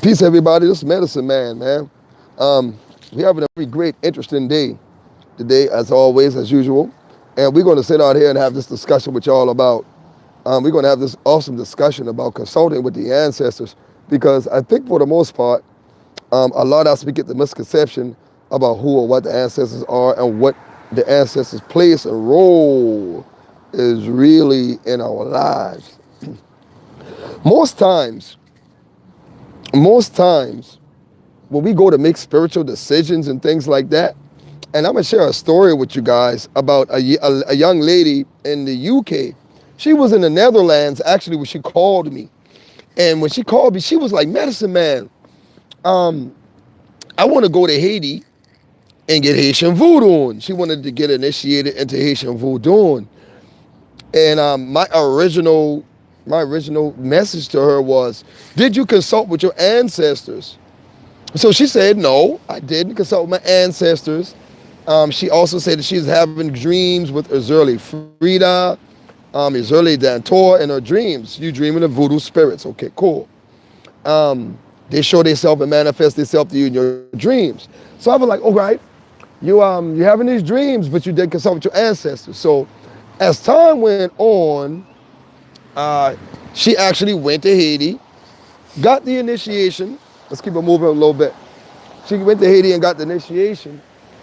Peace, everybody. This is Medicine Man, man. We're having a very great, interesting day today, as always, as usual. And we're going to sit out here and have this discussion with y'all about. We're going to have this awesome discussion about consulting with the ancestors, because I think for the most part, a lot of us we get the misconception about who or what the ancestors are and what the ancestors' place and role is really in our lives. Most times, most times when we go to make spiritual decisions and things like that, and I'm gonna share a story with you guys about a young lady in the UK. She was in the Netherlands actually when she called me, and when she called me, she was like, "Medicine Man, I want to go to Haiti and get Haitian voodoo." And she wanted to get initiated into Haitian voodoo. And my original message to her was, "Did you consult with your ancestors?" So she said, "No, I didn't consult with my ancestors." She also said that she's having dreams with Azurli Frida, Azurli Dantor in her dreams. You dreaming of voodoo spirits. Okay, cool. They show themselves and manifest themselves to you in your dreams. So I was like, all right, you're having these dreams, but you didn't consult with your ancestors. So as time went on, she actually went to Haiti, got the initiation. Let's keep it moving a little bit. She went to Haiti and got the initiation.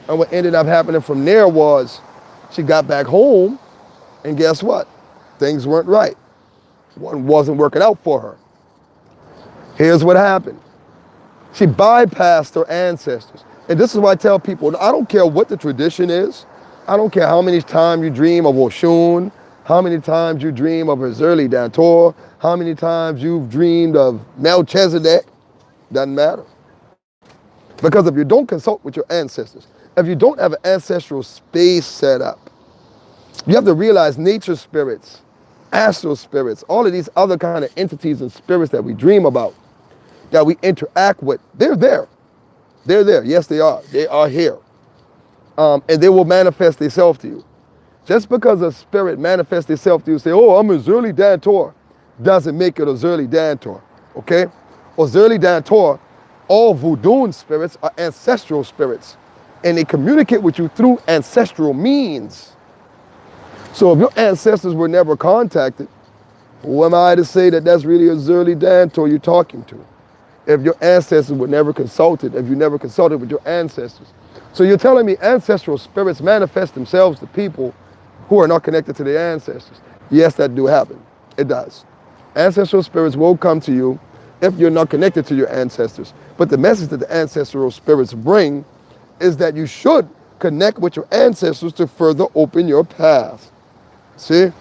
And what ended up happening from there was she got back home, and guess what? Things weren't right. One wasn't working out for her. Here's what happened. She bypassed her ancestors. And this is why I tell people, I don't care what the tradition is. I don't care how many times you dream of Oshun, how many times you dream of Azurli Dantor, how many times you've dreamed of Melchizedek. Doesn't matter. Because if you don't consult with your ancestors, if you don't have an ancestral space set up, you have to realize nature spirits, astral spirits, all of these other kind of entities and spirits that we dream about, that we interact with, they're there. They're there. Yes, they are. They are here. And they will manifest themselves to you. Just because a spirit manifests itself to you, say, "Oh, I'm a Azurli Dantor," doesn't make it a Azurli Dantor. Okay? Azurli Dantor, all voodoo spirits are ancestral spirits, and they communicate with you through ancestral means. So if your ancestors were never contacted, who am I to say that that's really a Azurli Dantor you're talking to? If your ancestors were never consulted, if you never consulted with your ancestors. So you're telling me ancestral spirits manifest themselves to people who are not connected to their ancestors. Yes, that do happen. It does. Ancestral spirits will come to you if you're not connected to your ancestors. But the message that the ancestral spirits bring is that you should connect with your ancestors to further open your path. See?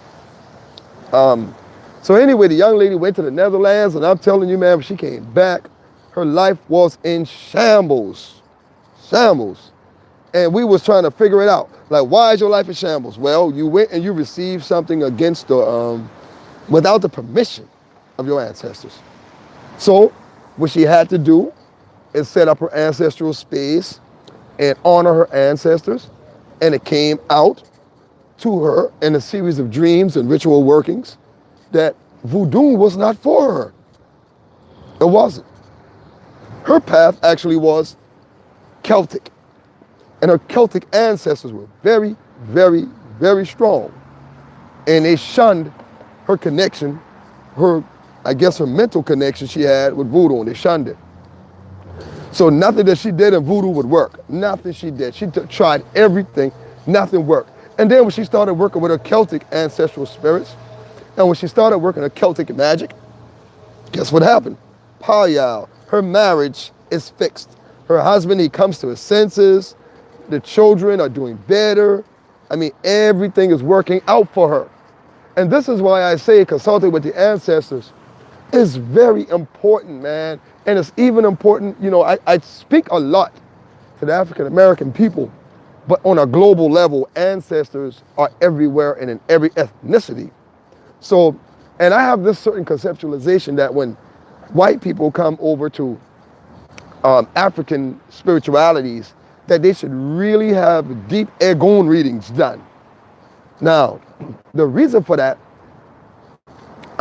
So anyway, the young lady went to the Netherlands, and I'm telling you, man, when she came back, her life was in shambles. Shambles. And we was trying to figure it out. Like, why is your life in shambles? Well, you went and you received something against the, without the permission of your ancestors. So what she had to do is set up her ancestral space and honor her ancestors. And it came out to her in a series of dreams and ritual workings that voodoo was not for her. It wasn't. Her path actually was Celtic. And her Celtic ancestors were very, very, very strong. And they shunned her connection, I guess her mental connection she had with voodoo, and they shunned it. So nothing that she did in voodoo would work. Nothing she did. She tried everything, nothing worked. And then when she started working with her Celtic ancestral spirits, and when she started working her Celtic magic, guess what happened? Payal, her marriage is fixed. Her husband, he comes to his senses. The children are doing better. I mean, everything is working out for her. And this is why I say consulting with the ancestors is very important, man. And it's even important, I speak a lot to the African American people, but on a global level, ancestors are everywhere and in every ethnicity. So, and I have this certain conceptualization that when white people come over to African spiritualities, that they should really have deep Egon readings done. Now, the reason for that,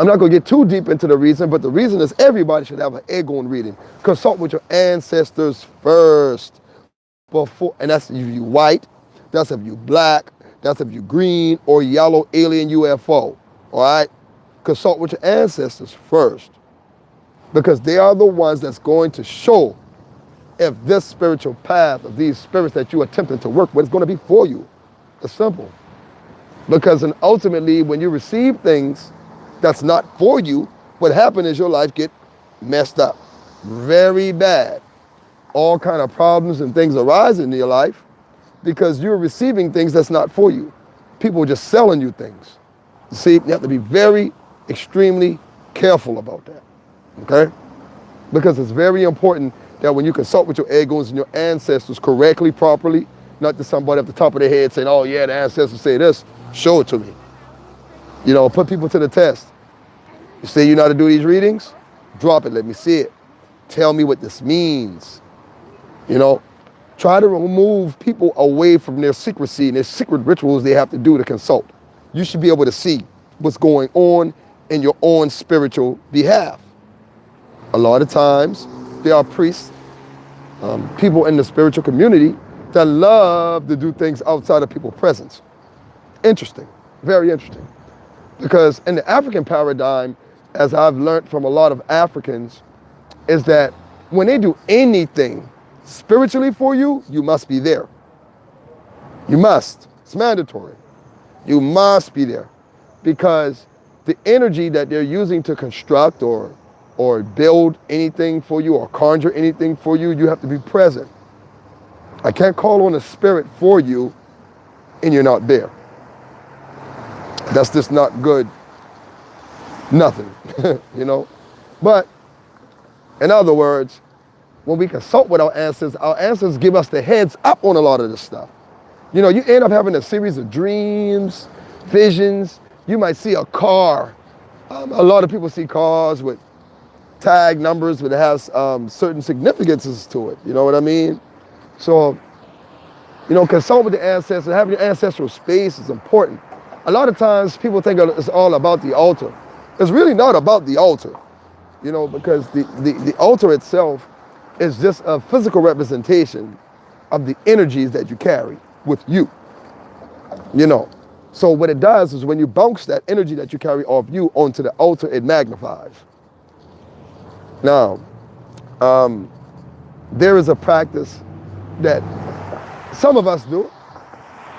I'm not going to get too deep into the reason, but the reason is everybody should have an airborne reading. Consult with your ancestors first. Before, and that's if you white, that's if you black, that's if you green or yellow alien UFO. All right? Consult with your ancestors first. Because they are the ones that's going to show if this spiritual path of these spirits that you're attempting to work with is going to be for you. It's simple. Because and ultimately, when you receive things that's not for you, what happens is your life get messed up very bad. All kind of problems and things arise in your life because you're receiving things that's not for you. People are just selling you things. See, you have to be very, extremely careful about that, okay? Because it's very important that when you consult with your egos and your ancestors correctly, properly, not just somebody at the top of their head saying, oh yeah, the ancestors say this, show it to me. You know, put people to the test. You say you know how to do these readings? Drop it, let me see it. Tell me what this means. You know, try to remove people away from their secrecy and their secret rituals they have to do to consult. You should be able to see what's going on in your own spiritual behalf. A lot of times, there are priests, people in the spiritual community that love to do things outside of people's presence. Interesting, very interesting. Because in the African paradigm, as I've learned from a lot of Africans, is that when they do anything spiritually for you, you must be there. You must. It's mandatory. You must be there. Because the energy that they're using to construct or build anything for you or conjure anything for you, you have to be present. I can't call on a spirit for you and you're not there. That's just not good. Nothing, you know? But in other words, when we consult with our ancestors give us the heads up on a lot of this stuff. You know, you end up having a series of dreams, visions. You might see a car. A lot of people see cars with tag numbers that has certain significances to it. You know what I mean? So, you know, consult with the ancestors. Having your ancestral space is important. A lot of times people think it's all about the altar. It's really not about the altar, you know, because the altar itself is just a physical representation of the energies that you carry with you, you know. So what it does is when you bounce that energy that you carry off you onto the altar, it magnifies. Now, there is a practice that some of us do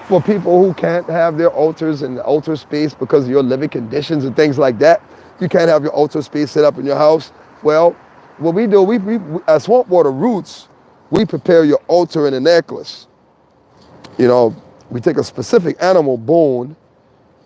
for people who can't have their altars in the altar space because of your living conditions and things like that. You can't have your altar space set up in your house. Well, what we do, we as Swamp Water Roots, we prepare your altar in a necklace. You know, we take a specific animal bone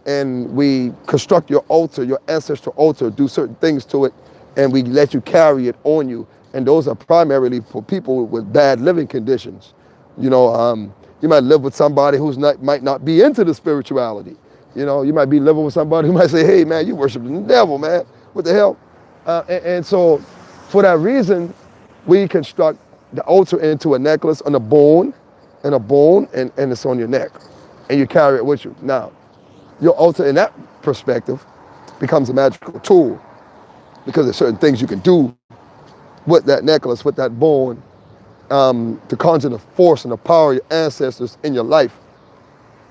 and we construct your altar, your ancestral altar, do certain things to it, and we let you carry it on you. And those are primarily for people with bad living conditions. You know, you might live with somebody who's might not be into the spirituality. You know, you might be living with somebody who might say, hey man, you worship the devil, man. What the hell? And so for that reason, we construct the altar into a necklace on a bone, and it's on your neck. And you carry it with you. Now, your altar in that perspective becomes a magical tool because there's certain things you can do with that necklace, with that bone, to conjure the force and the power of your ancestors in your life.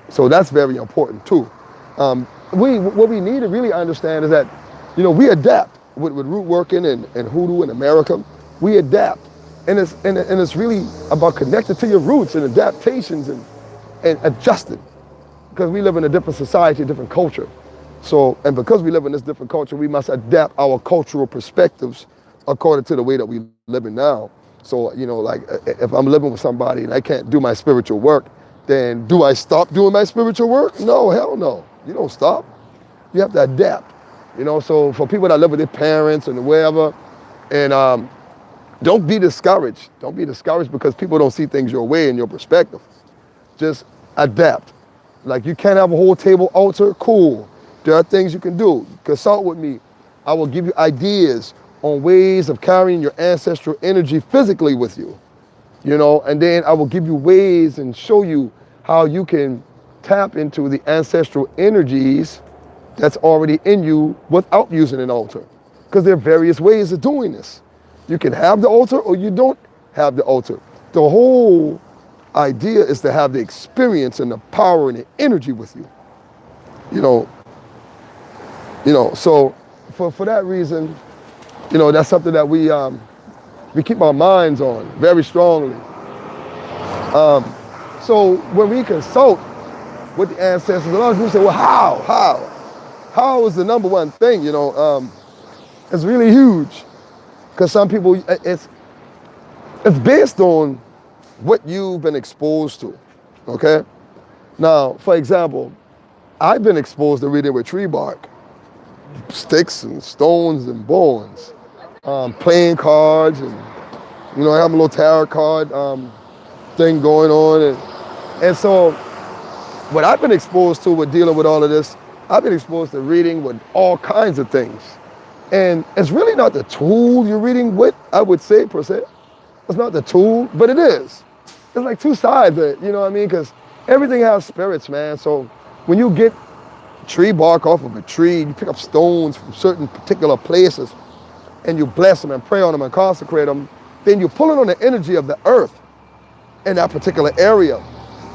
So that's very important too. What we need to really understand is that, you know, we adapt with root working and hoodoo in America. We adapt, and it's really about connecting to your roots and adaptations and adjusting, because we live in a different society, a different culture. So, and because we live in this different culture, we must adapt our cultural perspectives according to the way that we live in now. So, you know, like if I'm living with somebody and I can't do my spiritual work, then do I stop doing my spiritual work? No, hell no. You don't stop. You have to adapt. You know, so for people that live with their parents and wherever, and don't be discouraged. Don't be discouraged because people don't see things your way and your perspective. Just adapt. Like you can't have a whole table altar, cool. There are things you can do. Consult with me. I will give you ideas on ways of carrying your ancestral energy physically with you. You know, and then I will give you ways and show you how you can tap into the ancestral energies that's already in you without using an altar. Because there are various ways of doing this. You can have the altar or you don't have the altar. The whole idea is to have the experience and the power and the energy with you. You know, so for that reason, that's something that we keep our minds on very strongly. So when we consult with the ancestors, a lot of people say, well, how is the number one thing? It's really huge, because some people, it's based on what you've been exposed to. Okay. Now, for example, I've been exposed to reading with tree bark, sticks and stones and bones, playing cards, and I have a little tarot card thing going on, and so what I've been exposed to with dealing with all of this, I've been exposed to reading with all kinds of things, and it's really not the tool you're reading with, I would say, per se. It's not the tool, but it is. It's like two sides of it, you know what I mean? Because everything has spirits, man. So when you get tree bark off of a tree, you pick up stones from certain particular places, and you bless them and pray on them and consecrate them, then you're pulling on the energy of the earth in that particular area.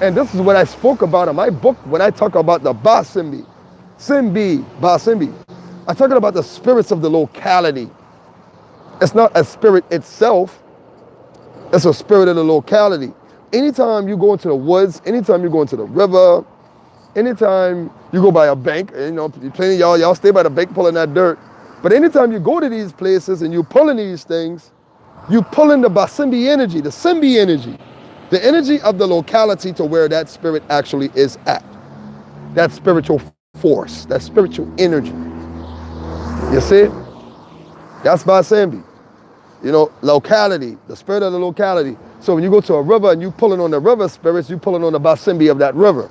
And this is what I spoke about in my book when I talk about the Basimbi. I'm talking about the spirits of the locality. It's not a spirit itself, it's a spirit of the locality. Anytime you go into the woods, anytime you go into the river, anytime you go by a bank, plenty of y'all stay by the bank pulling that dirt. But anytime you go to these places and you're pulling these things, you pull in the Basimbi energy, the Simbi energy, the energy of the locality to where that spirit actually is at. That spiritual force, that spiritual energy. You see? That's Basimbi. Locality, the spirit of the locality. So when you go to a river and you pulling on the river spirits, you pulling on the Basimbi of that river,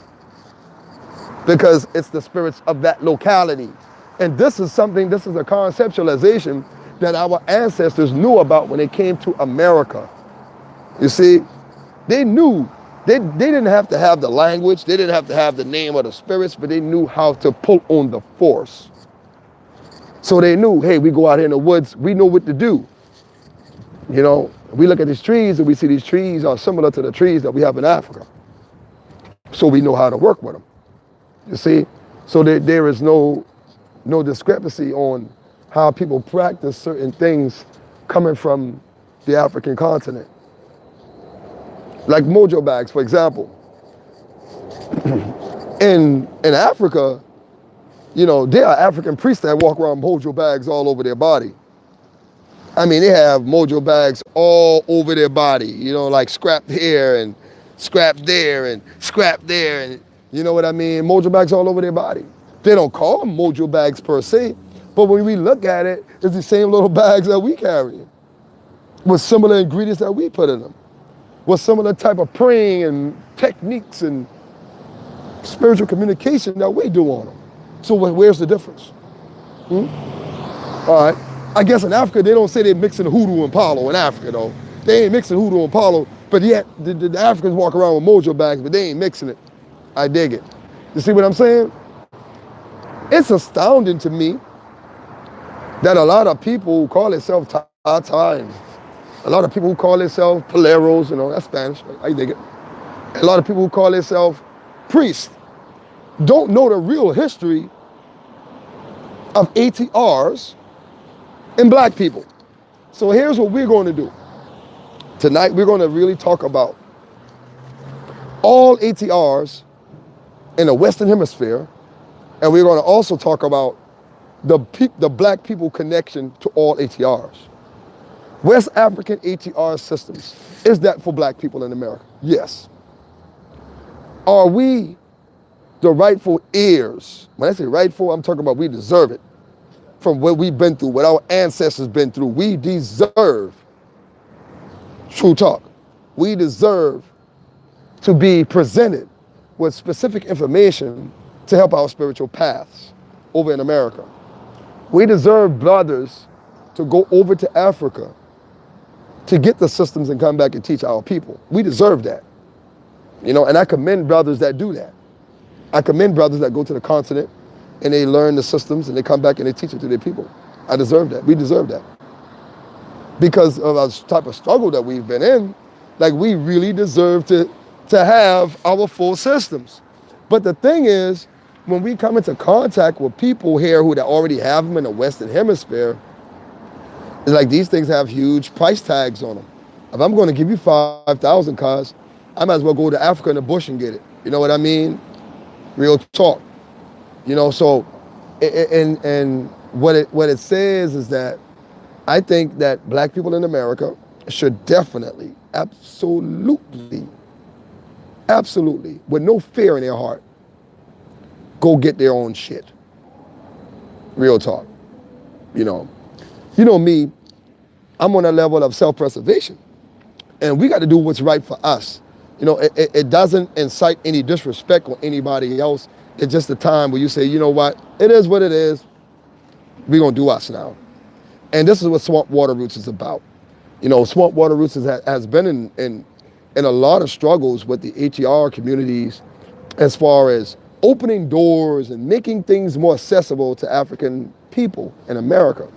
because it's the spirits of that locality. And this is a conceptualization that our ancestors knew about when they came to America. You see, they knew, they didn't have to have the language, they didn't have to have the name of the spirits, but they knew how to pull on the force. So they knew, hey, we go out here in the woods, we know what to do. We look at these trees and we see these trees are similar to the trees that we have in Africa. So we know how to work with them. You see? So there is no discrepancy on how people practice certain things coming from the African continent. Like mojo bags, for example. In Africa, there are African priests that walk around with mojo bags all over their body. I mean, they have mojo bags all over their body, like scrapped here and scrapped there and scrapped there, and you know what I mean? Mojo bags all over their body. They don't call them mojo bags per se, but when we look at it, it's the same little bags that we carry with similar ingredients that we put in them, with similar type of praying and techniques and spiritual communication that we do on them. So where's the difference? All right. I guess in Africa, they don't say they're mixing hoodoo and palo in Africa, though. They ain't mixing hoodoo and palo, but yet the Africans walk around with mojo bags, but they ain't mixing it. I dig it. You see what I'm saying? It's astounding to me that a lot of people who call themselves Tata, and a lot of people who call themselves Poleros, that's Spanish, I dig it. A lot of people who call themselves priests don't know the real history of ATRs and black people. So here's what we're going to do. Tonight, we're going to really talk about all ATRs in the Western Hemisphere, and we're going to also talk about the black people connection to all ATRs. West African ATR systems, is that for black people in America? Yes. Are we the rightful heirs? When I say rightful, I'm talking about we deserve it. From what we've been through, what our ancestors been through, we deserve, true talk, we deserve to be presented with specific information to help our spiritual paths over in America. We deserve brothers to go over to Africa to get the systems and come back and teach our people. We deserve that. And I commend brothers that do that. I commend brothers that go to the continent and they learn the systems and they come back and they teach it to their people. I deserve that. We deserve that. Because of the type of struggle that we've been in, like we really deserve to have our full systems. But the thing is, when we come into contact with people here who already have them in the Western Hemisphere, it's like these things have huge price tags on them. If I'm going to give you 5,000 cars, I might as well go to Africa in the bush and get it. You know what I mean? Real talk. You know, so, and what it says is that I think that black people in America should definitely, absolutely, with no fear in their heart, go get their own shit. Real talk. You know me, I'm on a level of self-preservation. And we got to do what's right for us. You know, it doesn't incite any disrespect on anybody else. It's just a time where you say, you know what, it is what it is. We're going to do us now. And this is what Swamp Water Roots is about. You know, Swamp Water Roots has been in a lot of struggles with the ATR communities as far as opening doors and making things more accessible to African people in America.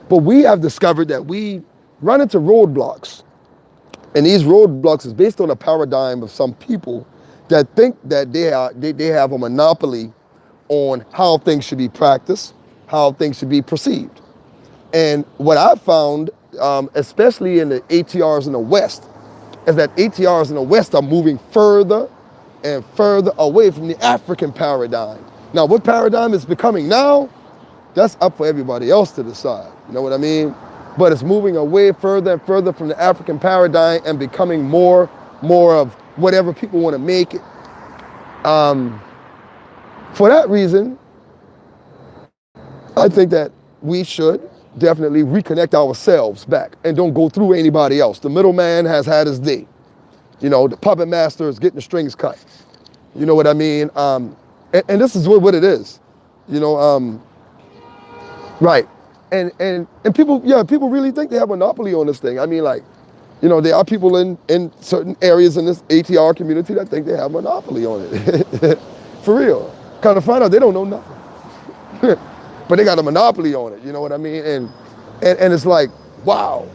But we have discovered that we run into roadblocks. And these roadblocks is based on a paradigm of some people that think that they have a monopoly on how things should be practiced, how things should be perceived. And what I found, especially in the ATRs in the West, is that ATRs in the West are moving further and further away from the African paradigm. Now, what paradigm is becoming now, that's up for everybody else to decide. You know what I mean? But it's moving away further and further from the African paradigm and becoming more of whatever people want to make it. For that reason, I think that we should definitely reconnect ourselves back and don't go through anybody else. The middleman has had his day. You know, the puppet master is getting the strings cut. You know what I mean? And this is what it is. You know, right. And people really think they have a monopoly on this thing. I mean, like, you know, there are people in certain areas in this ATR community that think they have a monopoly on it. For real. Kind of find out they don't know nothing. But they got a monopoly on it, you know what I mean? And it's like, wow.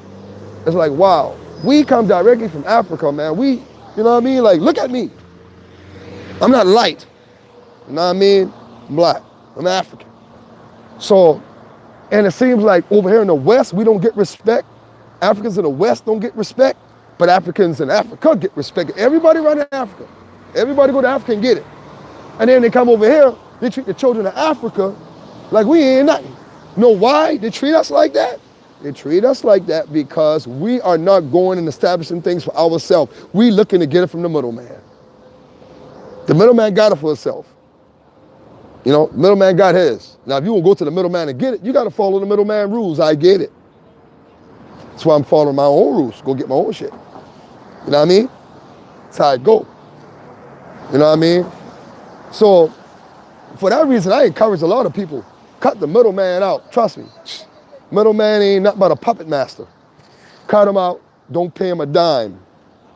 It's like, wow. We come directly from Africa, man. You know what I mean? Like, look at me. I'm not light. You know what I mean? I'm black. I'm African. So, and it seems like over here in the West, we don't get respect. Africans in the West don't get respect, but Africans in Africa get respect. Everybody run to Africa. Everybody go to Africa and get it. And then they come over here, they treat the children of Africa like we ain't nothing. You know why they treat us like that? They treat us like that because we are not going and establishing things for ourselves. We looking to get it from the middleman. The middleman got it for himself. You know, middleman got his. Now, if you want to go to the middleman and get it, you got to follow the middleman rules. I get it. That's why I'm following my own rules. Go get my own shit. You know what I mean? That's how I go. You know what I mean? So, for that reason, I encourage a lot of people, cut the middleman out. Trust me. Middleman ain't nothing but a puppet master. Cut him out. Don't pay him a dime.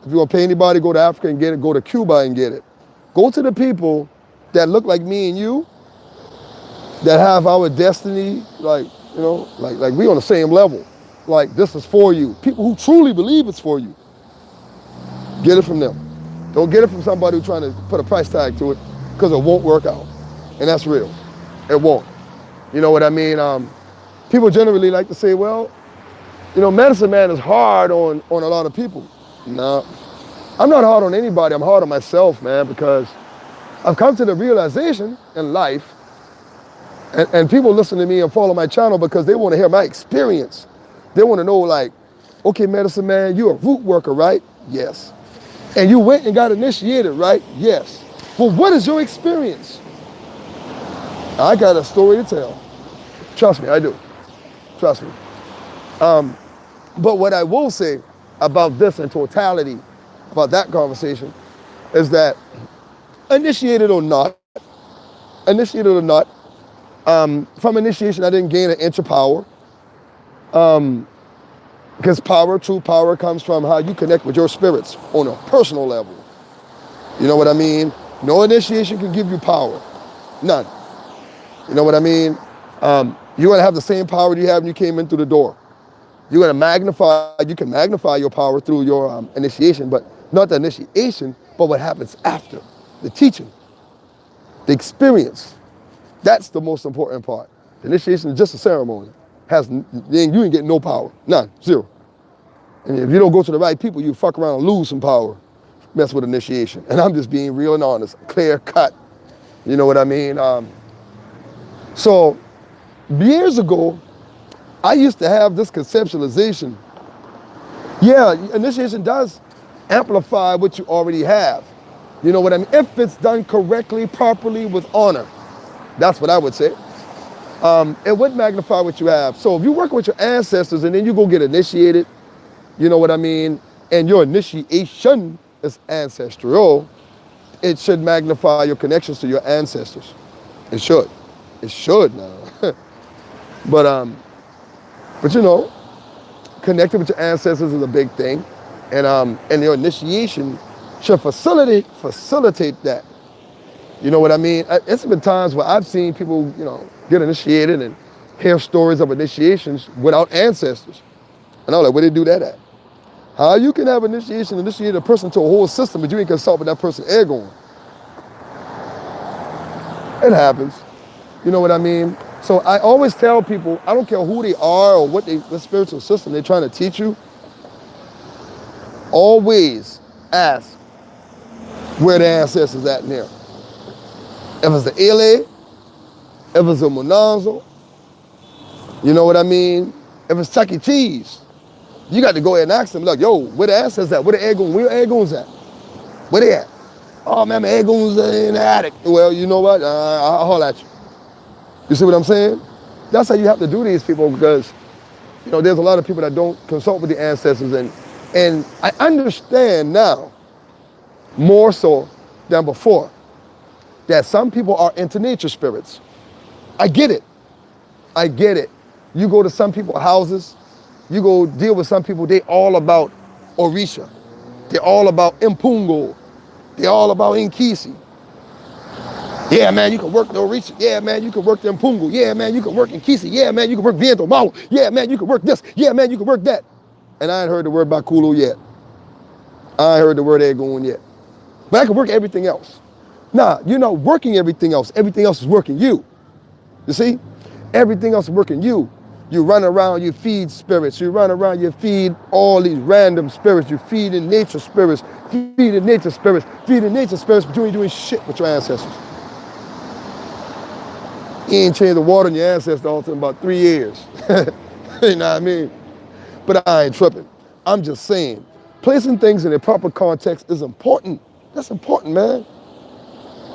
If you want to pay anybody, go to Africa and get it. Go to Cuba and get it. Go to the people that look like me and you, that have our destiny, like, you know, like we on the same level. Like, this is for you. People who truly believe it's for you. Get it from them. Don't get it from somebody who's trying to put a price tag to it, because it won't work out. And that's real. It won't. You know what I mean? People generally like to say, well, you know, medicine man is hard on a lot of people. No, I'm not hard on anybody. I'm hard on myself, man, because I've come to the realization in life, and people listen to me and follow my channel because they want to hear my experience. They want to know, like, okay, medicine man, you're a root worker, right? Yes. And you went and got initiated, right? Yes. Well, what is your experience? I got a story to tell. Trust me, I do. Trust me. But what I will say about this in totality, about that conversation, is that initiated or not, from initiation, I didn't gain an inch of power. Because true power comes from how you connect with your spirits on a personal level. You know what I mean? No initiation can give you power. None. You know what I mean? You're gonna have the same power you have when you came in through the door. You're gonna magnify, you can magnify your power through your initiation, but not the initiation, but what happens after, the teaching, the experience. That's the most important part. The initiation is just a ceremony. You ain't get no power, none, zero. And if you don't go to the right people, you fuck around and lose some power, mess with initiation. And I'm just being real and honest, clear cut. You know what I mean? So years ago, I used to have this conceptualization. Yeah, initiation does amplify what you already have. You know what I mean? If it's done correctly, properly, with honor. That's what I would say. It would magnify what you have. So if you work with your ancestors and then you go get initiated, you know what I mean? And your initiation is ancestral, it should magnify your connections to your ancestors. It should. It should now. But you know, connecting with your ancestors is a big thing. And your initiation should facilitate that. You know what I mean? It's been times where I've seen people, you know, get initiated and hear stories of initiations without ancestors. And I'm like, where they do that at? How you can have initiate a person to a whole system, but you ain't consult with that person ego? It happens. You know what I mean? So I always tell people, I don't care who they are or what the spiritual system they're trying to teach you, always ask where the ancestors at in there. If it's the Ele, if it's a Monanzo, you know what I mean? If it's Chuck E. Cheese, you got to go ahead and ask them, look, yo, where the ancestors at? Where the Egoons at? Where they at? Oh man, my Egoons in the attic. Well, you know what? I'll holler at you. You see what I'm saying? That's how you have to do these people, because, you know, there's a lot of people that don't consult with the ancestors, and I understand now more so than before that some people are into nature spirits. I get it. I get it. You go to some people's houses, you go deal with some people, they all about Orisha. They're all about Impungo. They're all about Inkisi. Yeah, man, you can work the Orisha. Yeah, man, you can work the Impungo. Yeah, man, you can work Inkisi. Yeah, man, you can work Viento Mau. Yeah, man, you can work this. Yeah, man, you can work that. And I ain't heard the word Bakulu yet. I ain't heard the word Egun yet. But I can work everything else. Nah, you're not working everything else. Everything else is working you. You see? Everything else is working you. You run around, you feed spirits. You run around, you feed all these random spirits. You feed in nature spirits, feeding nature spirits, feeding nature spirits, but you ain't doing shit with your ancestors. You ain't changed the water in your ancestor altar in about 3 years. You know what I mean? But I ain't tripping. I'm just saying, placing things in their proper context is important. That's important, man.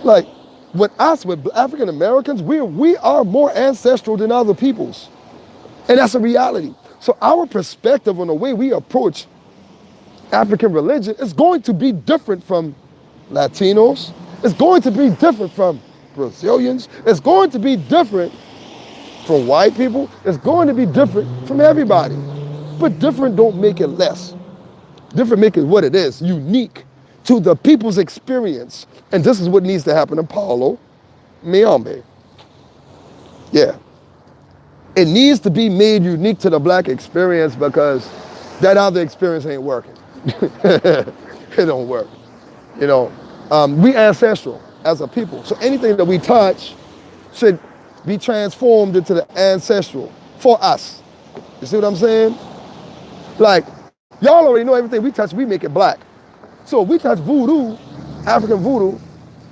Like, with us, with African Americans, we are more ancestral than other peoples. And that's a reality. So our perspective on the way we approach African religion is going to be different from Latinos. It's going to be different from Brazilians. It's going to be different from white people. It's going to be different from everybody. But different don't make it less. Different make it what it is, unique to the people's experience. And this is what needs to happen in Paulo Miambe. Yeah. It needs to be made unique to the black experience, because that other experience ain't working. It don't work. You know, we ancestral as a people. So anything that we touch should be transformed into the ancestral for us. You see what I'm saying? Like, y'all already know everything we touch, we make it black. So if we touch voodoo, African voodoo,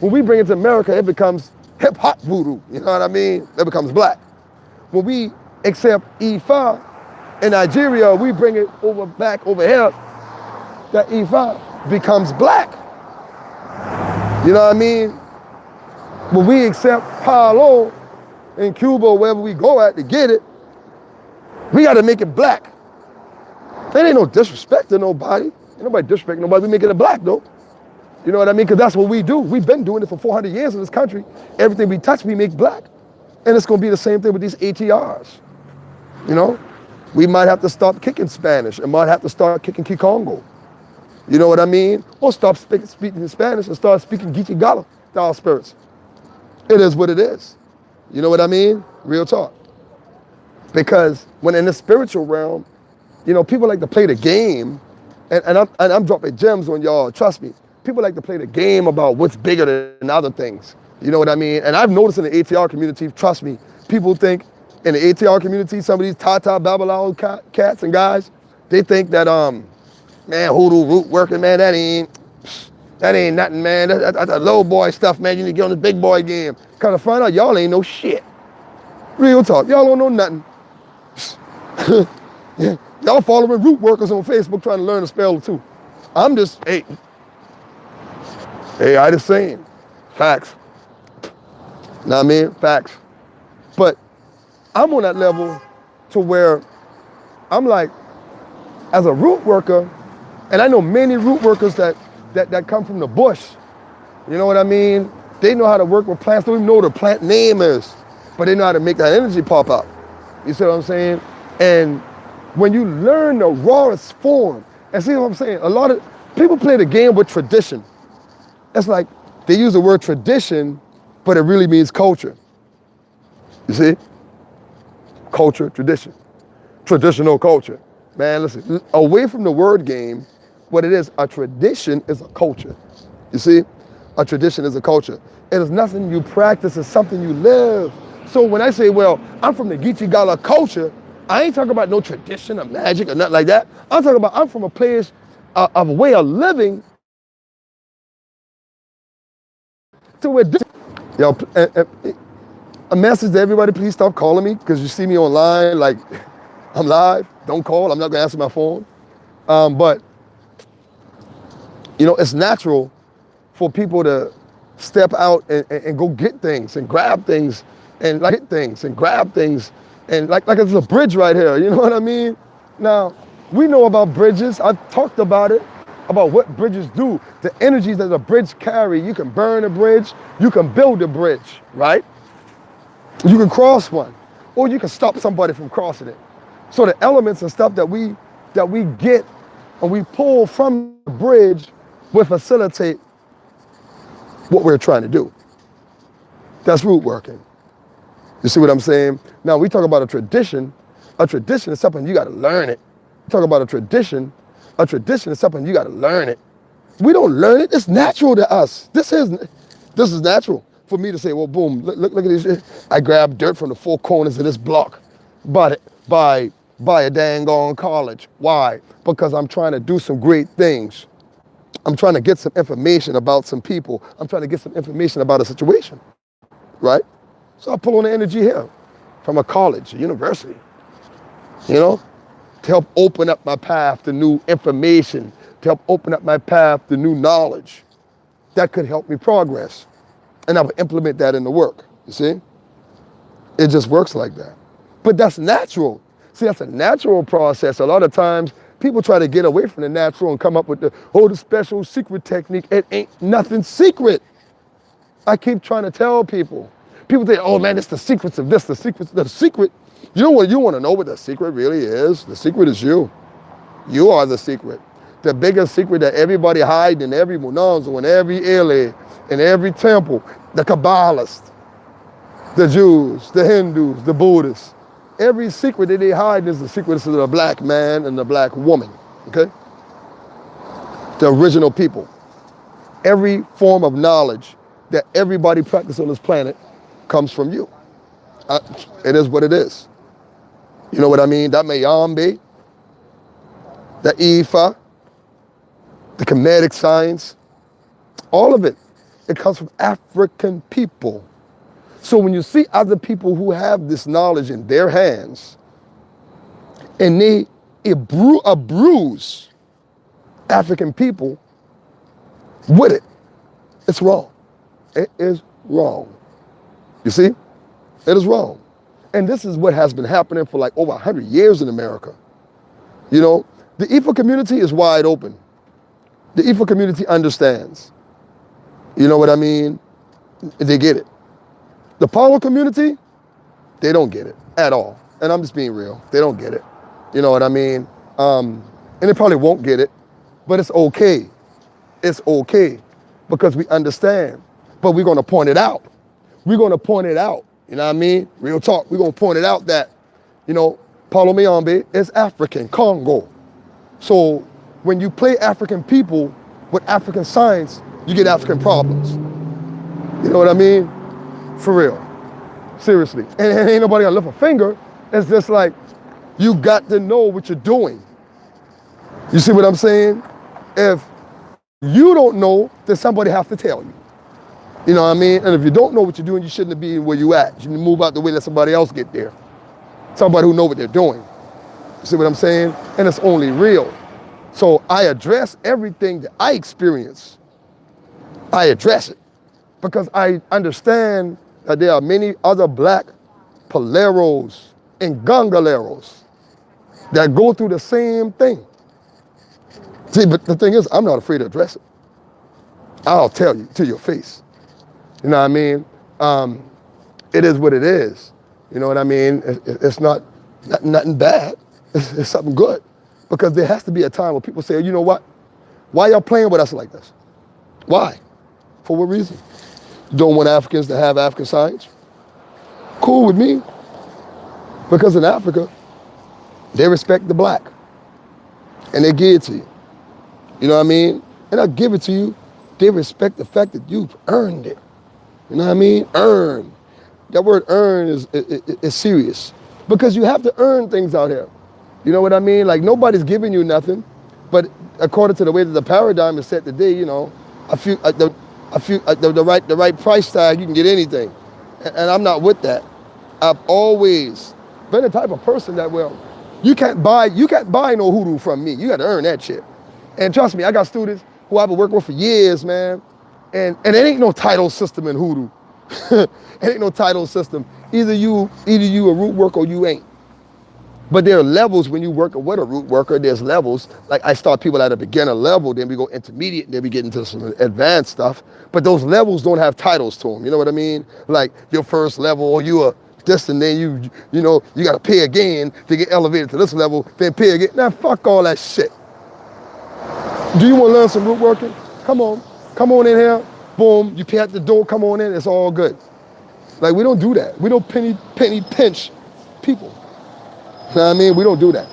when we bring it to America, it becomes hip hop voodoo. You know what I mean? It becomes black. When we accept Ifa in Nigeria, we bring it back over here, that Ifa becomes black. You know what I mean? When we accept Palo in Cuba or wherever we go at to get it, we got to make it black. There ain't no disrespect to nobody. Ain't nobody disrespecting nobody. We make it black though. You know what I mean? Because that's what we do. We've been doing it for 400 years in this country. Everything we touch, we make black. And it's going to be the same thing with these ATRs. You know? We might have to start kicking Spanish and might have to start kicking Kikongo. You know what I mean? Or stop speaking Spanish and start speaking Geechee Gala to our spirits. It is what it is. You know what I mean? Real talk. Because when in the spiritual realm, people like to play the game, and I'm dropping gems on y'all. Trust me, people like to play the game about what's bigger than other things. You know what I mean? And I've noticed in the ATR community, trust me, people think in the ATR community, some of these Tata Babylon cats and guys, they think that man, hoodoo root working, man, that ain't nothing, man. That's a low boy stuff, man. You need to get on this big boy game. Kind of find out y'all ain't no shit. Real talk, y'all don't know nothing. Y'all following root workers on Facebook trying to learn to spell too. I'm just, hey, I just saying, facts. Know what I mean? Facts. But I'm on that level to where I'm like, as a root worker, and I know many root workers that come from the bush. You know what I mean? They know how to work with plants. They don't even know what a plant name is, but they know how to make that energy pop up. You see what I'm saying? And when you learn the rawest form, and see what I'm saying? A lot of people play the game with tradition. It's like they use the word tradition, but it really means culture. You see? Culture, tradition. Traditional culture. Man, listen, away from the word game, what it is, a tradition is a culture. You see? A tradition is a culture. It is nothing you practice, it's something you live. So when I say, well, I'm from the Geechee Gala culture, I ain't talking about no tradition or magic or nothing like that. I'm talking about I'm from a place of a way of living to where yo, a message to everybody, please stop calling me because you see me online, like I'm live. Don't call, I'm not gonna answer my phone. But it's natural for people to step out and go get things and grab things and like hit things and grab things and like it's a bridge right here, you know what I mean? Now, we know about bridges. I've talked about it, about what bridges do, the energies that a bridge carry. You can burn a bridge, you can build a bridge, right? You can cross one, or you can stop somebody from crossing it. So the elements and stuff that we get and we pull from the bridge will facilitate what we're trying to do. That's root working. You see what I'm saying? Now we talk about a tradition. A tradition is something you got to learn it. Talk about a tradition. A tradition is something you got to learn it. We don't learn it. It's natural to us. This is natural for me to say, well, boom, look at this. I grabbed dirt from the four corners of this block, by a dang on college. Why? Because I'm trying to do some great things. I'm trying to get some information about some people. I'm trying to get some information about a situation, right? So I pull on the energy here from a college, a university, to help open up my path to new information, to help open up my path to new knowledge. That could help me progress. And I would implement that in the work, you see? It just works like that. But that's natural. See, that's a natural process. A lot of times, people try to get away from the natural and come up with the special secret technique. It ain't nothing secret. I keep trying to tell people. People think, oh man, it's the secrets of this, the secret. You know what you want to know what the secret really is? The secret is you. You are the secret. The biggest secret that everybody hides in every Munanzo, in every Ele, in every temple, the Kabbalists, the Jews, the Hindus, the Buddhists. Every secret that they hide is the secret of the black man and the black woman, okay? The original people. Every form of knowledge that everybody practices on this planet comes from you. It is what it is. You know what I mean? That Mayambe, the Ifa, the kinetic science, all of it, it comes from African people. So when you see other people who have this knowledge in their hands and they abuse African people with it, it's wrong. It is wrong. You see? It is wrong. And this is what has been happening for like over 100 years in America. The Ifa community is wide open. The Ifa community understands. You know what I mean? They get it. The Paulo community, they don't get it at all. And I'm just being real. They don't get it. You know what I mean? And they probably won't get it, but it's okay. It's okay because we understand. But we're going to point it out. We're going to point it out You know what I mean? Real talk. We're going to point it out that, you know, Paulo Mayombe is African, Congo. So when you play African people with African science, you get African problems. You know what I mean? For real. Seriously. And ain't nobody gonna lift a finger. It's just like, you got to know what you're doing. You see what I'm saying? If you don't know, then somebody has to tell you. You know what I mean? And if you don't know what you're doing, you shouldn't be where you at. You need to move out the way, let somebody else get there. Somebody who know what they're doing. You see what I'm saying? And it's only real. So I address everything that I experience. I address it because I understand that there are many other black poleros and gongaleros that go through the same thing. See, but the thing is, I'm not afraid to address it. I'll tell you to your face. You know what I mean? It is what it is. You know what I mean? It's not nothing bad. It's something good. Because there has to be a time where people say, you know what? Why y'all playing with us like this? Why? For what reason? You don't want Africans to have African science? Cool with me. Because in Africa, they respect the black. And they give it to you. You know what I mean? And I give it to you. They respect the fact that you've earned it. You know what I mean? Earn. That word earn is serious. Because you have to earn things out here. You know what I mean? Like nobody's giving you nothing. But according to the way that the paradigm is set today, you know, the right price tag, you can get anything. And I'm not with that. I've always been the type of person that, well, you can't buy no hoodoo from me. You got to earn that shit. And trust me, I got students who I've been working with for years, man. And there ain't no title system in hoodoo. It ain't no title system. Either you a root worker or you ain't. But there are levels when you work with a root worker. There's levels. Like I start people at a beginner level, then we go intermediate, and then we get into some advanced stuff. But those levels don't have titles to them. You know what I mean? Like your first level, or you are this, and then you know you got to pay again to get elevated to this level, then pay again. Now fuck all that shit. Do you want to learn some root working? Come on in here. Boom, you pay at the door. Come on in. It's all good. Like we don't do that. We don't penny pinch people. You know what I mean? We don't do that.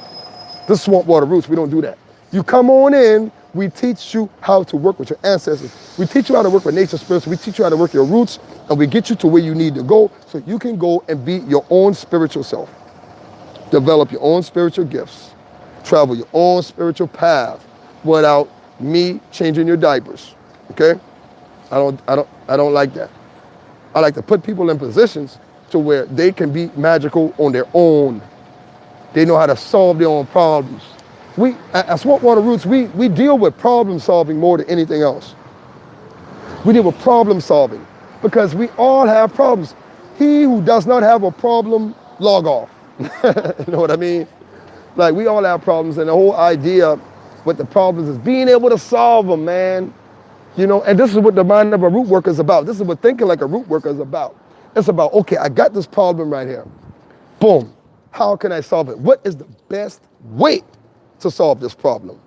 This Swamp Water Roots, we don't do that. You come on in, we teach you how to work with your ancestors. We teach you how to work with nature spirits. We teach you how to work your roots, and we get you to where you need to go so you can go and be your own spiritual self. Develop your own spiritual gifts. Travel your own spiritual path without me changing your diapers. Okay? I don't like that. I like to put people in positions to where they can be magical on their own. They know how to solve their own problems. We, at Swamp Water Roots, we deal with problem solving more than anything else. We deal with problem solving because we all have problems. He who does not have a problem, log off. You know what I mean? Like we all have problems, and the whole idea with the problems is being able to solve them, man. You know, and this is what the mind of a root worker is about. This is what thinking like a root worker is about. It's about, okay, I got this problem right here. Boom. How can I solve it? What is the best way to solve this problem?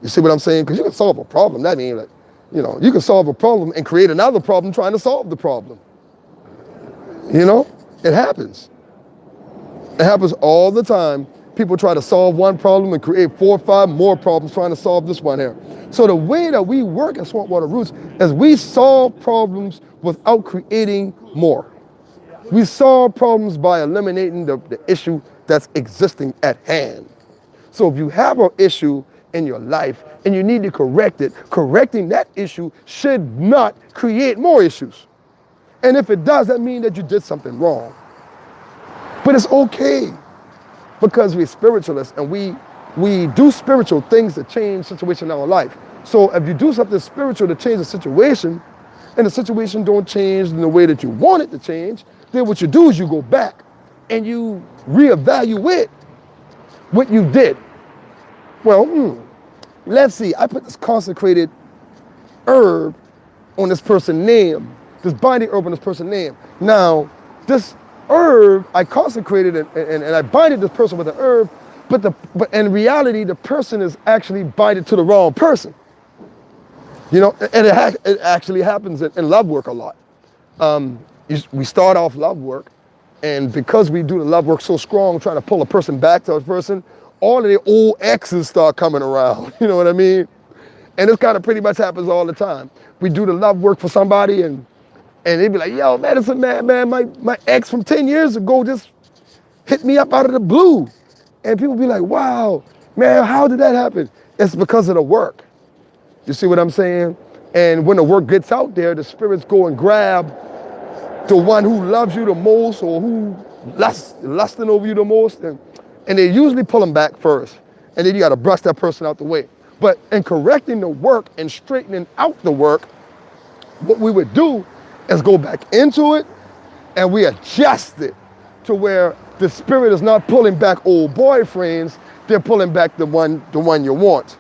You see what I'm saying? Because you can solve a problem. That means, like, you know, you can solve a problem and create another problem trying to solve the problem. You know, it happens. It happens all the time. People try to solve one problem and create 4 or 5 more problems trying to solve this one here. So the way that we work at Swamp Water Roots is we solve problems without creating more. We solve problems by eliminating the issue that's existing at hand. So if you have an issue in your life and you need to correct it, correcting that issue should not create more issues. And if it does, that means that you did something wrong. But it's okay because we're spiritualists and we do spiritual things to change situation in our life. So if you do something spiritual to change the situation and the situation don't change in the way that you want it to change, then what you do is you go back and you reevaluate what you did. Well, let's see, I put this consecrated herb on this person's name, this binding herb on this person's name. Now, this herb, I consecrated and I binded this person with the herb, but in reality, the person is actually binded to the wrong person. You know, and it actually happens in love work a lot. We start off love work, and because we do the love work so strong, trying to pull a person back to a person, all of their old exes start coming around. You know what I mean? And this kind of pretty much happens all the time. We do the love work for somebody, and they'd be like, yo, Madison, man, my ex from 10 years ago just hit me up out of the blue. And people be like, wow, man, how did that happen? It's because of the work. You see what I'm saying? And when the work gets out there, the spirits go and grab the one who loves you the most or who lusting over you the most, and they usually pull them back first. And then you got to brush that person out the way. But in correcting the work and straightening out the work, what we would do is go back into it and we adjust it to where the spirit is not pulling back old boyfriends, they're pulling back the one you want.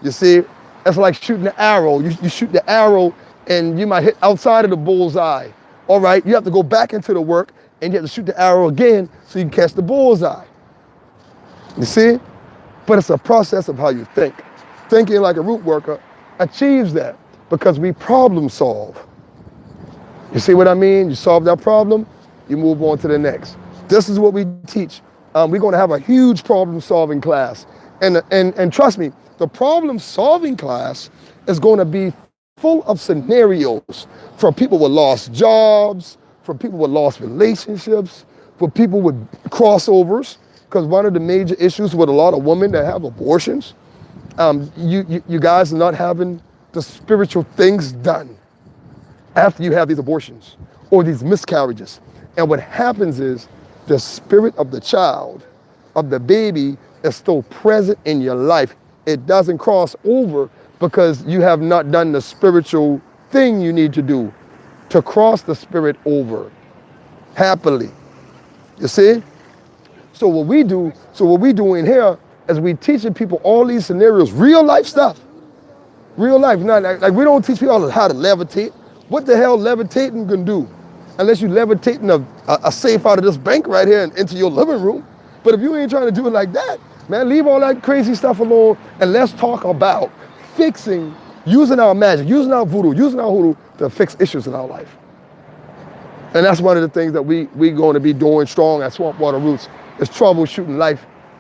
You see, it's like shooting an arrow. You shoot the arrow and you might hit outside of the bullseye. All right, you have to go back into the work and you have to shoot the arrow again so you can catch the bullseye. You see? But it's a process of how you think. Thinking like a root worker achieves that because we problem solve. You see what I mean? You solve that problem, you move on to the next. This is what we teach. We're going to have a huge problem solving class. And trust me, the problem solving class is going to be full of scenarios for people with lost jobs, for people with lost relationships, for people with crossovers. Because one of the major issues with a lot of women that have abortions, you guys are not having the spiritual things done after you have these abortions or these miscarriages. And what happens is the spirit of the child, of the baby, is still present in your life. It doesn't cross over because you have not done the spiritual thing you need to do to cross the spirit over happily. You see? So what we do in here is we teaching people all these scenarios, real life stuff. Real life. Not like we don't teach people how to levitate. What the hell levitating can do? Unless you levitating a safe out of this bank right here and into your living room. But if you ain't trying to do it like that, man, leave all that crazy stuff alone and let's talk about fixing, using our magic, using our voodoo, using our hoodoo to fix issues in our life. And that's one of the things that we're going to be doing strong at Swamp Water Roots is troubleshooting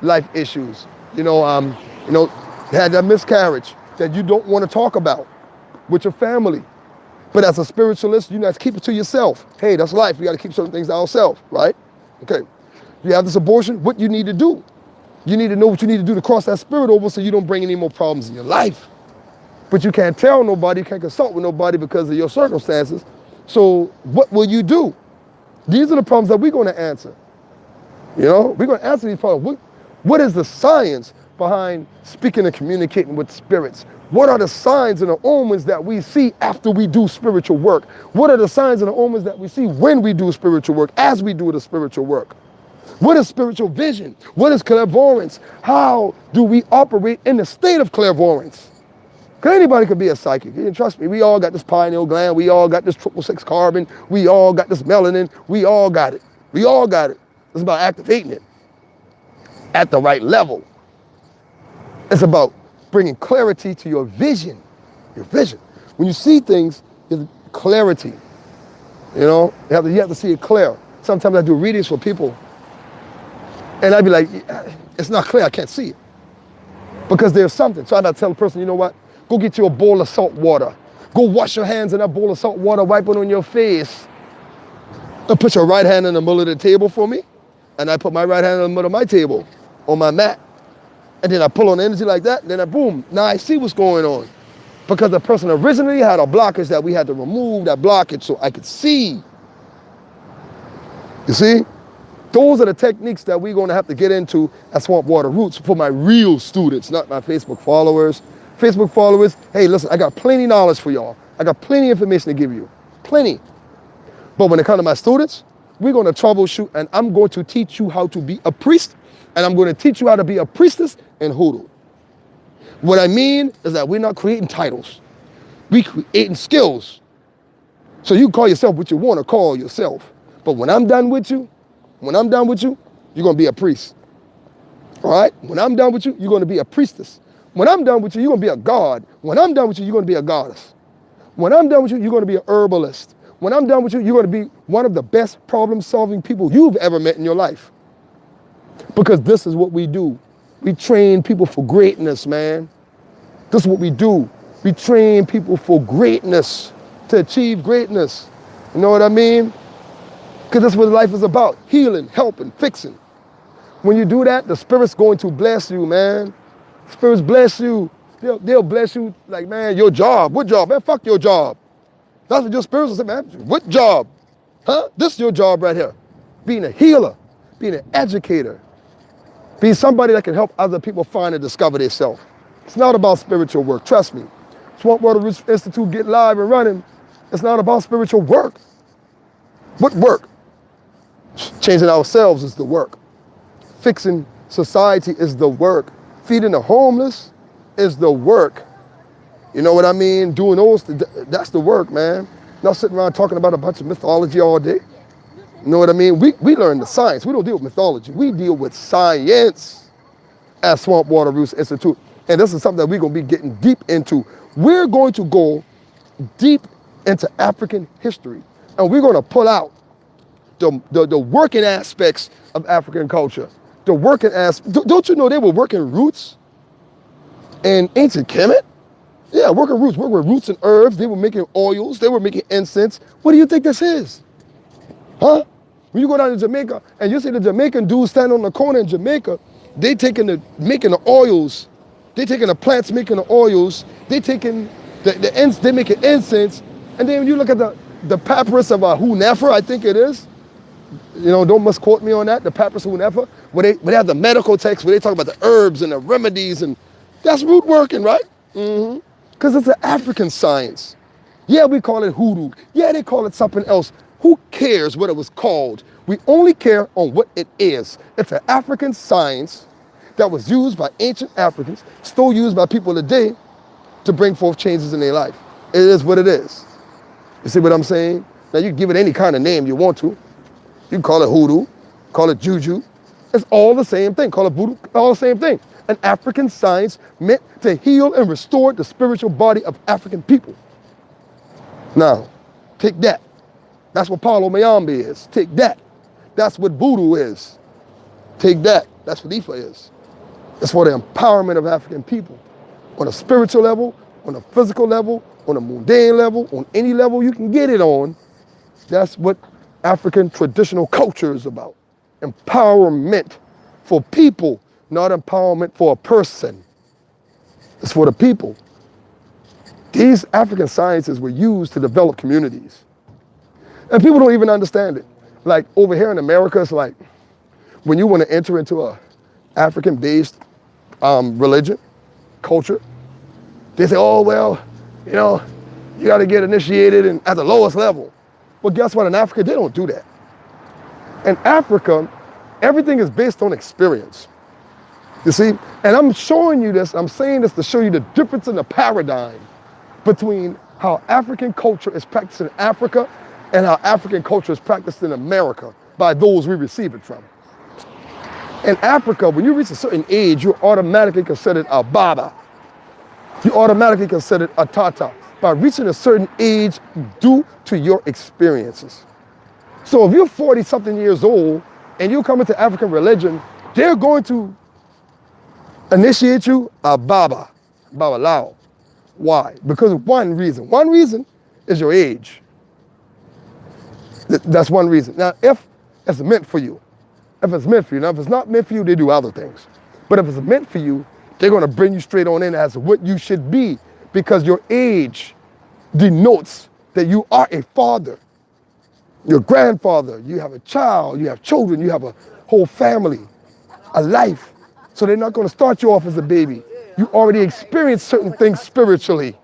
life issues. Had that miscarriage that you don't want to talk about with your family. But as a spiritualist, you have to keep it to yourself. Hey, that's life. We got to keep certain things to ourselves, right? Okay. You have this abortion, what you need to do. You need to know what you need to do to cross that spirit over so you don't bring any more problems in your life. But you can't tell nobody, you can't consult with nobody because of your circumstances. So what will you do? These are the problems that we're going to answer. We're going to answer these problems. What is the science behind speaking and communicating with spirits? What are the signs and the omens that we see after we do spiritual work? What are the signs and the omens that we see when we do spiritual work, as we do the spiritual work? What is spiritual vision? What is clairvoyance? How do we operate in the state of clairvoyance? Because anybody could be a psychic. And trust me, we all got this pineal gland. We all got this 666 carbon. We all got this melanin. We all got it. We all got it. It's about activating it at the right level. It's about bringing clarity to your vision. Your vision. When you see things, there's clarity. You have to see it clear. Sometimes I do readings for people, and I'd be like, it's not clear, I can't see it. Because there's something. So I'd tell the person, you know what? Go get you a bowl of salt water. Go wash your hands in that bowl of salt water, wipe it on your face. And put your right hand in the middle of the table for me. And I put my right hand in the middle of my table, on my mat. And then I pull on energy like that, and then boom, now I see what's going on. Because the person originally had a blockage that we had to remove that blockage so I could see. You see? Those are the techniques that we're going to have to get into at Swamp Water Roots for my real students, not my Facebook followers. Facebook followers, hey, listen, I got plenty knowledge for y'all. I got plenty information to give you. Plenty. But when it comes to my students, we're going to troubleshoot, and I'm going to teach you how to be a priest, and I'm going to teach you how to be a priestess in hoodoo. What I mean is that we're not creating titles. We're creating skills. So you call yourself what you want to call yourself. But when I'm done with you, you're going to be a priest. All right? When I'm done with you, you're going to be a priestess. When I'm done with you, you're going to be a god. When I'm done with you, you're going to be a goddess. When I'm done with you, you're going to be a herbalist. when I'm done with you, you're going to be one of the best problem-solving people you've ever met in your life. Because this is what we do. We train people for greatness, man. This is what we do. We train people for greatness, to achieve greatness. You know what I mean? Because that's what life is about. Healing, helping, fixing. When you do that, the Spirit's going to bless you, man. Spirits bless you. They'll bless you like, man, your job. What job? Man, fuck your job. That's what your spirits will say, man. What job? Huh? This is your job right here. Being a healer, being an educator, being somebody that can help other people find and discover themselves. It's not about spiritual work, trust me. Swamp Water Roots Institute get live and running. It's not about spiritual work. What work? Changing ourselves is the work. Fixing society is the work. Feeding the homeless is the work. You know what I mean? Doing those, that's the work, man. Not sitting around talking about a bunch of mythology all day. You know what I mean? We learn the science. We don't deal with mythology. We deal with science at Swamp Water Roots Institute. And this is something that we're going to be getting deep into. We're going to go deep into African history. And we're going to pull out the working aspects of African culture. The working aspects. Don't you know they were working roots in ancient Kemet? Yeah, working with roots and herbs. They were making oils. They were making incense. What do you think this is? Huh? When you go down to Jamaica and you see the Jamaican dudes standing on the corner in Jamaica, they making the oils. They taking the plants, making the oils. They taking they making incense. And then when you look at the papyrus of Hunefer, I think it is. You know, don't misquote me on that. The papyrus of Hunefer, where they have the medical text, where they talk about the herbs and the remedies, and that's root working, right? Mm-hmm. Because it's an African science. Yeah, we call it hoodoo. Yeah, they call it something else. Who cares what it was called? We only care on what it is. It's an African science that was used by ancient Africans, still used by people today to bring forth changes in their life. It is what it is. You see what I'm saying? Now you can give it any kind of name you want to. You can call it hoodoo, call it juju. It's all the same thing. Call it voodoo, all the same thing. An African science meant to heal and restore the spiritual body of African people. Now, take that. That's what Paulo Mayambe is. Take that. That's what voodoo is. Take that. That's what Ifa is. It's for the empowerment of African people. On a spiritual level, on a physical level, on a mundane level, on any level you can get it on. That's what African traditional culture is about. Empowerment for people, not empowerment for a person. It's for the people. These African sciences were used to develop communities. And people don't even understand it. Like over here in America, it's like when you want to enter into a African-based religion, culture, they say, oh, well, you know, you got to get initiated at the lowest level. Well, guess what? In Africa, they don't do that. In Africa, everything is based on experience. You see? And I'm showing you this, I'm saying this to show you the difference in the paradigm between how African culture is practiced in Africa and how African culture is practiced in America by those we receive it from. In Africa, when you reach a certain age, you're automatically considered a Baba. You're automatically considered a Tata by reaching a certain age due to your experiences. So if you're 40-something years old and you come into African religion, they're going to initiate you a Baba, Babalao. Why? Because of one reason. One reason is your age. That's one reason. Now, if it's meant for you, if it's meant for you, now if it's not meant for you, they do other things. But if it's meant for you, they're going to bring you straight on in as what you should be, because your age denotes that you are a father, your grandfather, you have a child, you have children, you have a whole family, a life. So they're not going to start you off as a baby. You already experienced certain things spiritually.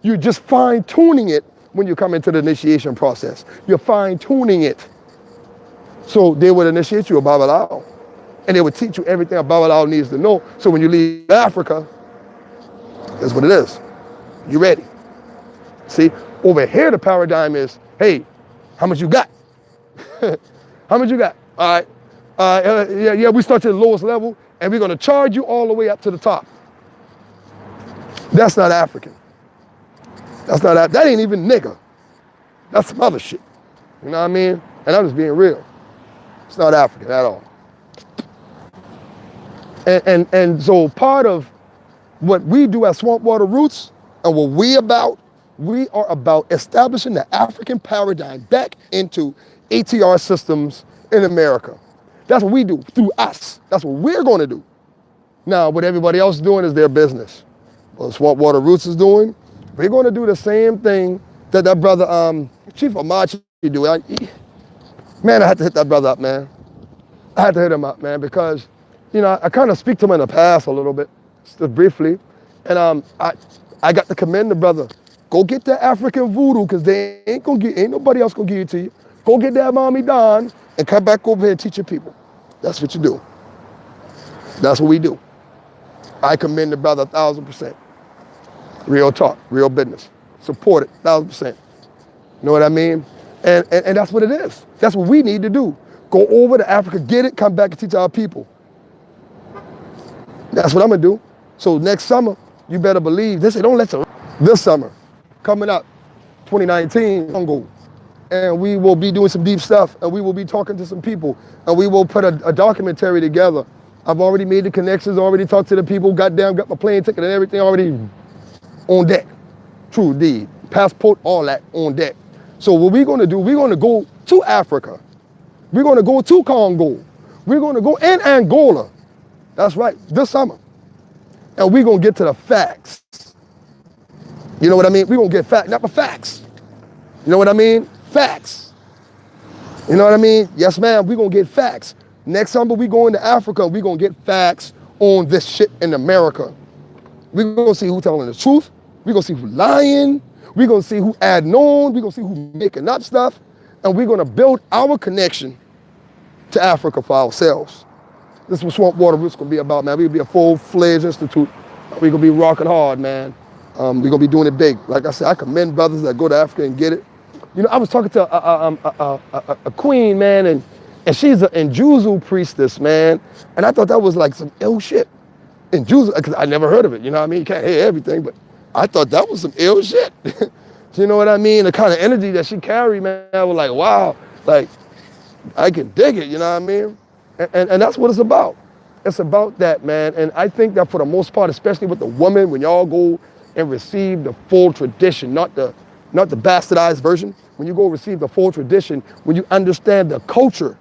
You're just fine-tuning it when you come into the initiation process. You're fine-tuning it. So they would initiate you a Babalao, and they would teach you everything a Babalao needs to know. So when you leave Africa, that's what it is. You're ready. See, over here the paradigm is, hey, how much you got? How much you got? All right. Yeah, we start at the lowest level, and we're going to charge you all the way up to the top. That's not African. That ain't even nigga. That's some other shit. You know what I mean? And I'm just being real. It's not African at all. And so part of what we do at Swamp Water Roots and what we are about establishing the African paradigm back into ATR systems in America. That's what we do through us. That's what we're going to do. Now, what everybody else is doing is their business. What Swamp Water Roots is doing, we're going to do the same thing that brother Chief Amachi do. Man, I had to hit that brother up, man. I had to hit him up, man, because, you know, I kind of speak to him in the past a little bit, just briefly, and I got to commend the brother. Go get that African voodoo, because ain't nobody else gonna give it to you. Go get that Mommy Don and come back over here and teach your people. That's what you do. That's what we do. I commend the brother 1,000%. Real talk, real business. Support it 1,000%. You know what I mean? And that's what it is. That's what we need to do. Go over to Africa, get it, come back and teach our people. That's what I'm gonna do. So next summer, you better believe this. This summer, coming up, 2019, Congo, and we will be doing some deep stuff, and we will be talking to some people, and we will put a documentary together. I've already made the connections, already talked to the people, got my plane ticket and everything already on deck. True deed, passport, all that on deck. So what we're gonna do, we're gonna go to Africa. We're gonna go to Congo. We're gonna go in Angola. That's right, this summer. And we're gonna get to the facts. You know what I mean? We're gonna get facts, not the facts. You know what I mean? Facts. You know what I mean? Yes, ma'am, we're gonna get facts. Next summer, we go into Africa, we're gonna get facts on this shit in America. We're gonna see who's telling the truth. We're gonna see who's lying. We're gonna see who adding on. We're gonna see who's making up stuff. And we're gonna build our connection to Africa for ourselves. This is what Swamp Water Roots gonna be about, man. We're gonna be a full-fledged institute. We're gonna be rocking hard, man. We're gonna be doing it big. Like I said, I commend brothers that go to Africa and get it. You know, I was talking to a queen, man, and she's an Njuzu priestess, man. And I thought that was like some ill shit. Njuzu, because I never heard of it, you know what I mean? You can't hear everything, but I thought that was some ill shit. You know what I mean? The kind of energy that she carried, man, I was like, wow, like, I can dig it, you know what I mean? And that's what it's about. It's about that, man. And I think that for the most part, especially with the woman, when y'all go and receive the full tradition, not the bastardized version, when you go receive the full tradition, when you understand the culture.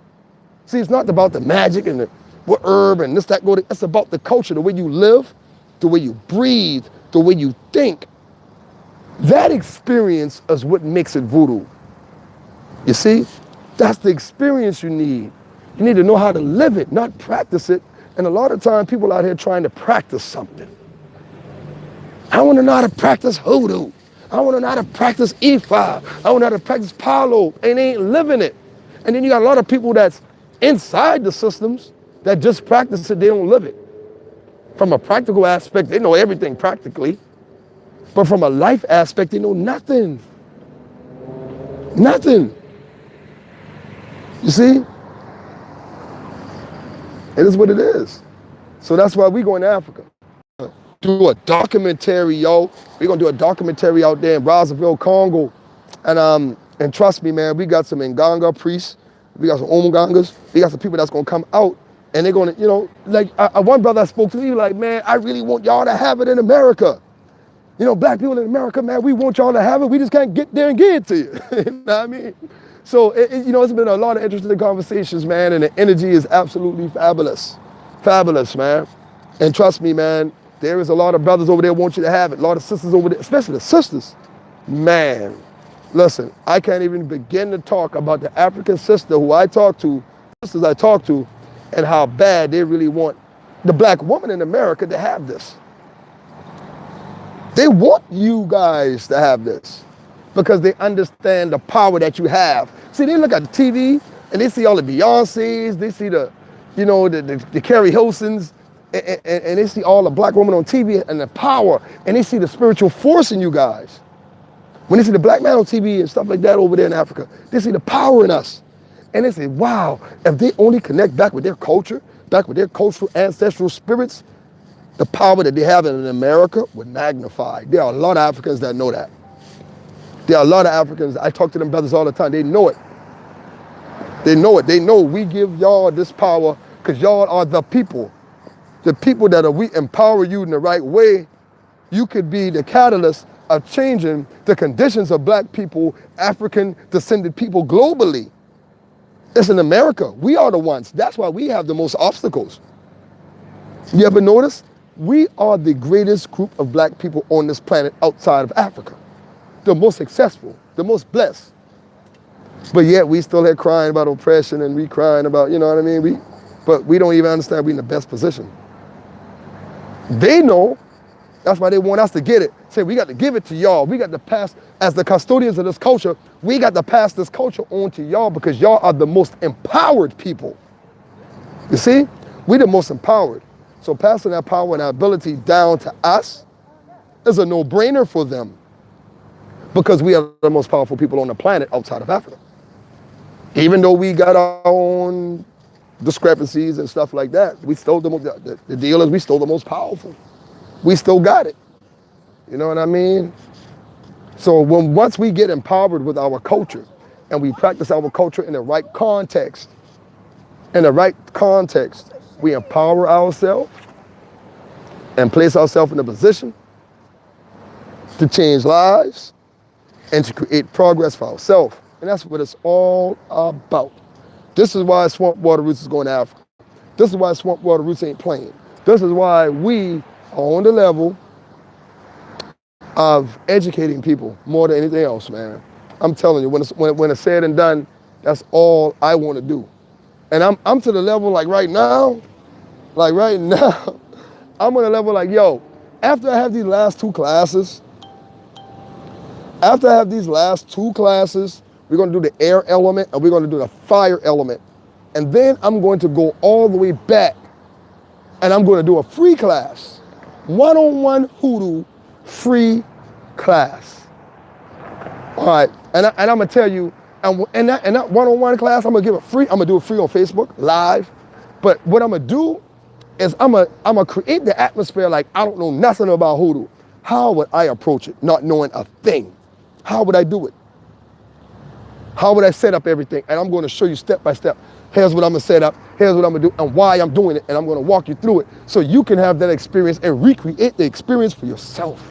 See, it's not about the magic and what herb and this, that, go to, it's about the culture, the way you live, the way you breathe, the way you think. That experience is what makes it voodoo. You see? That's the experience you need. You need to know how to live it, not practice it. And a lot of times people out here trying to practice something. I want to know how to practice hoodoo. I want to know how to practice Ifa. I want to know how to practice Palo, and they ain't living it. And then you got a lot of people that's inside the systems that just practice it, they don't live it. From a practical aspect, they know everything practically. But from a life aspect, they know nothing. Nothing. You see? It is what it is. So that's why we going to Africa. Do a documentary, yo. We're gonna do a documentary out there in Brazzaville, Congo. And trust me, man, we got some Nganga priests, we got some Omugangas, we got some people that's gonna come out and they're gonna, you know, like one brother I spoke to, he was like, man, I really want y'all to have it in America. You know, black people in America, man, we want y'all to have it. We just can't get there and give it to you. You know what I mean? So, you know, it's been a lot of interesting conversations, man, and the energy is absolutely fabulous. Fabulous, man. And trust me, man, there is a lot of brothers over there want you to have it. A lot of sisters over there, especially the sisters. Man, listen, I can't even begin to talk about the African sister who I talk to, sisters I talk to, and how bad they really want the black woman in America to have this. They want you guys to have this because they understand the power that you have. See, they look at the TV and they see all the Beyoncés, they see the, you know, the Carrie Hilsons, and they see all the black women on TV and the power, and they see the spiritual force in you guys. When they see the black man on TV and stuff like that over there in Africa, they see the power in us. And they say, wow, if they only connect back with their culture, back with their cultural ancestral spirits, the power that they have in America would magnify. There are a lot of Africans that know that. There are a lot of Africans, I talk to them brothers all the time, they know it. They know it. They know we give y'all this power because y'all are the people. The people that we empower you in the right way, you could be the catalyst of changing the conditions of black people, African descended people globally. It's in America. We are the ones. That's why we have the most obstacles. You ever notice? We are the greatest group of black people on this planet outside of Africa. The most successful, the most blessed. But yet we still here crying about oppression and we crying about, you know what I mean? But we don't even understand we're in the best position. They know. That's why they want us to get it. Say, we got to give it to y'all. We got to pass, as the custodians of this culture, we got to pass this culture on to y'all because y'all are the most empowered people. You see? We're the most empowered. So passing that power and that ability down to us is a no-brainer for them because we are the most powerful people on the planet outside of Africa. Even though we got our own discrepancies and stuff like that, we still the deal is we still the most powerful. We still got it. You know what I mean? So once we get empowered with our culture and we practice our culture in the right context, we empower ourselves and place ourselves in a position to change lives and to create progress for ourselves. And that's what it's all about. This is why Swamp Water Roots is going to Africa. This is why Swamp Water Roots ain't playing. This is why we are on the level of educating people more than anything else, man. I'm telling you, when it's said and done, that's all I want to do. And I'm to the level like right now, I'm on a level like, yo, after I have these last two classes, we're going to do the air element and we're going to do the fire element. And then I'm going to go all the way back and I'm going to do a free class. One-on-one hoodoo free class. All right, and I'm going to tell you, and that one-on-one class, I'm going to give it free. I'm going to do it free on Facebook, live. But what I'm going to do is I'm going to create the atmosphere like I don't know nothing about hoodoo. How would I approach it, not knowing a thing? How would I do it? How would I set up everything? And I'm going to show you step by step. Here's what I'm going to set up. Here's what I'm going to do and why I'm doing it. And I'm going to walk you through it so you can have that experience and recreate the experience for yourself.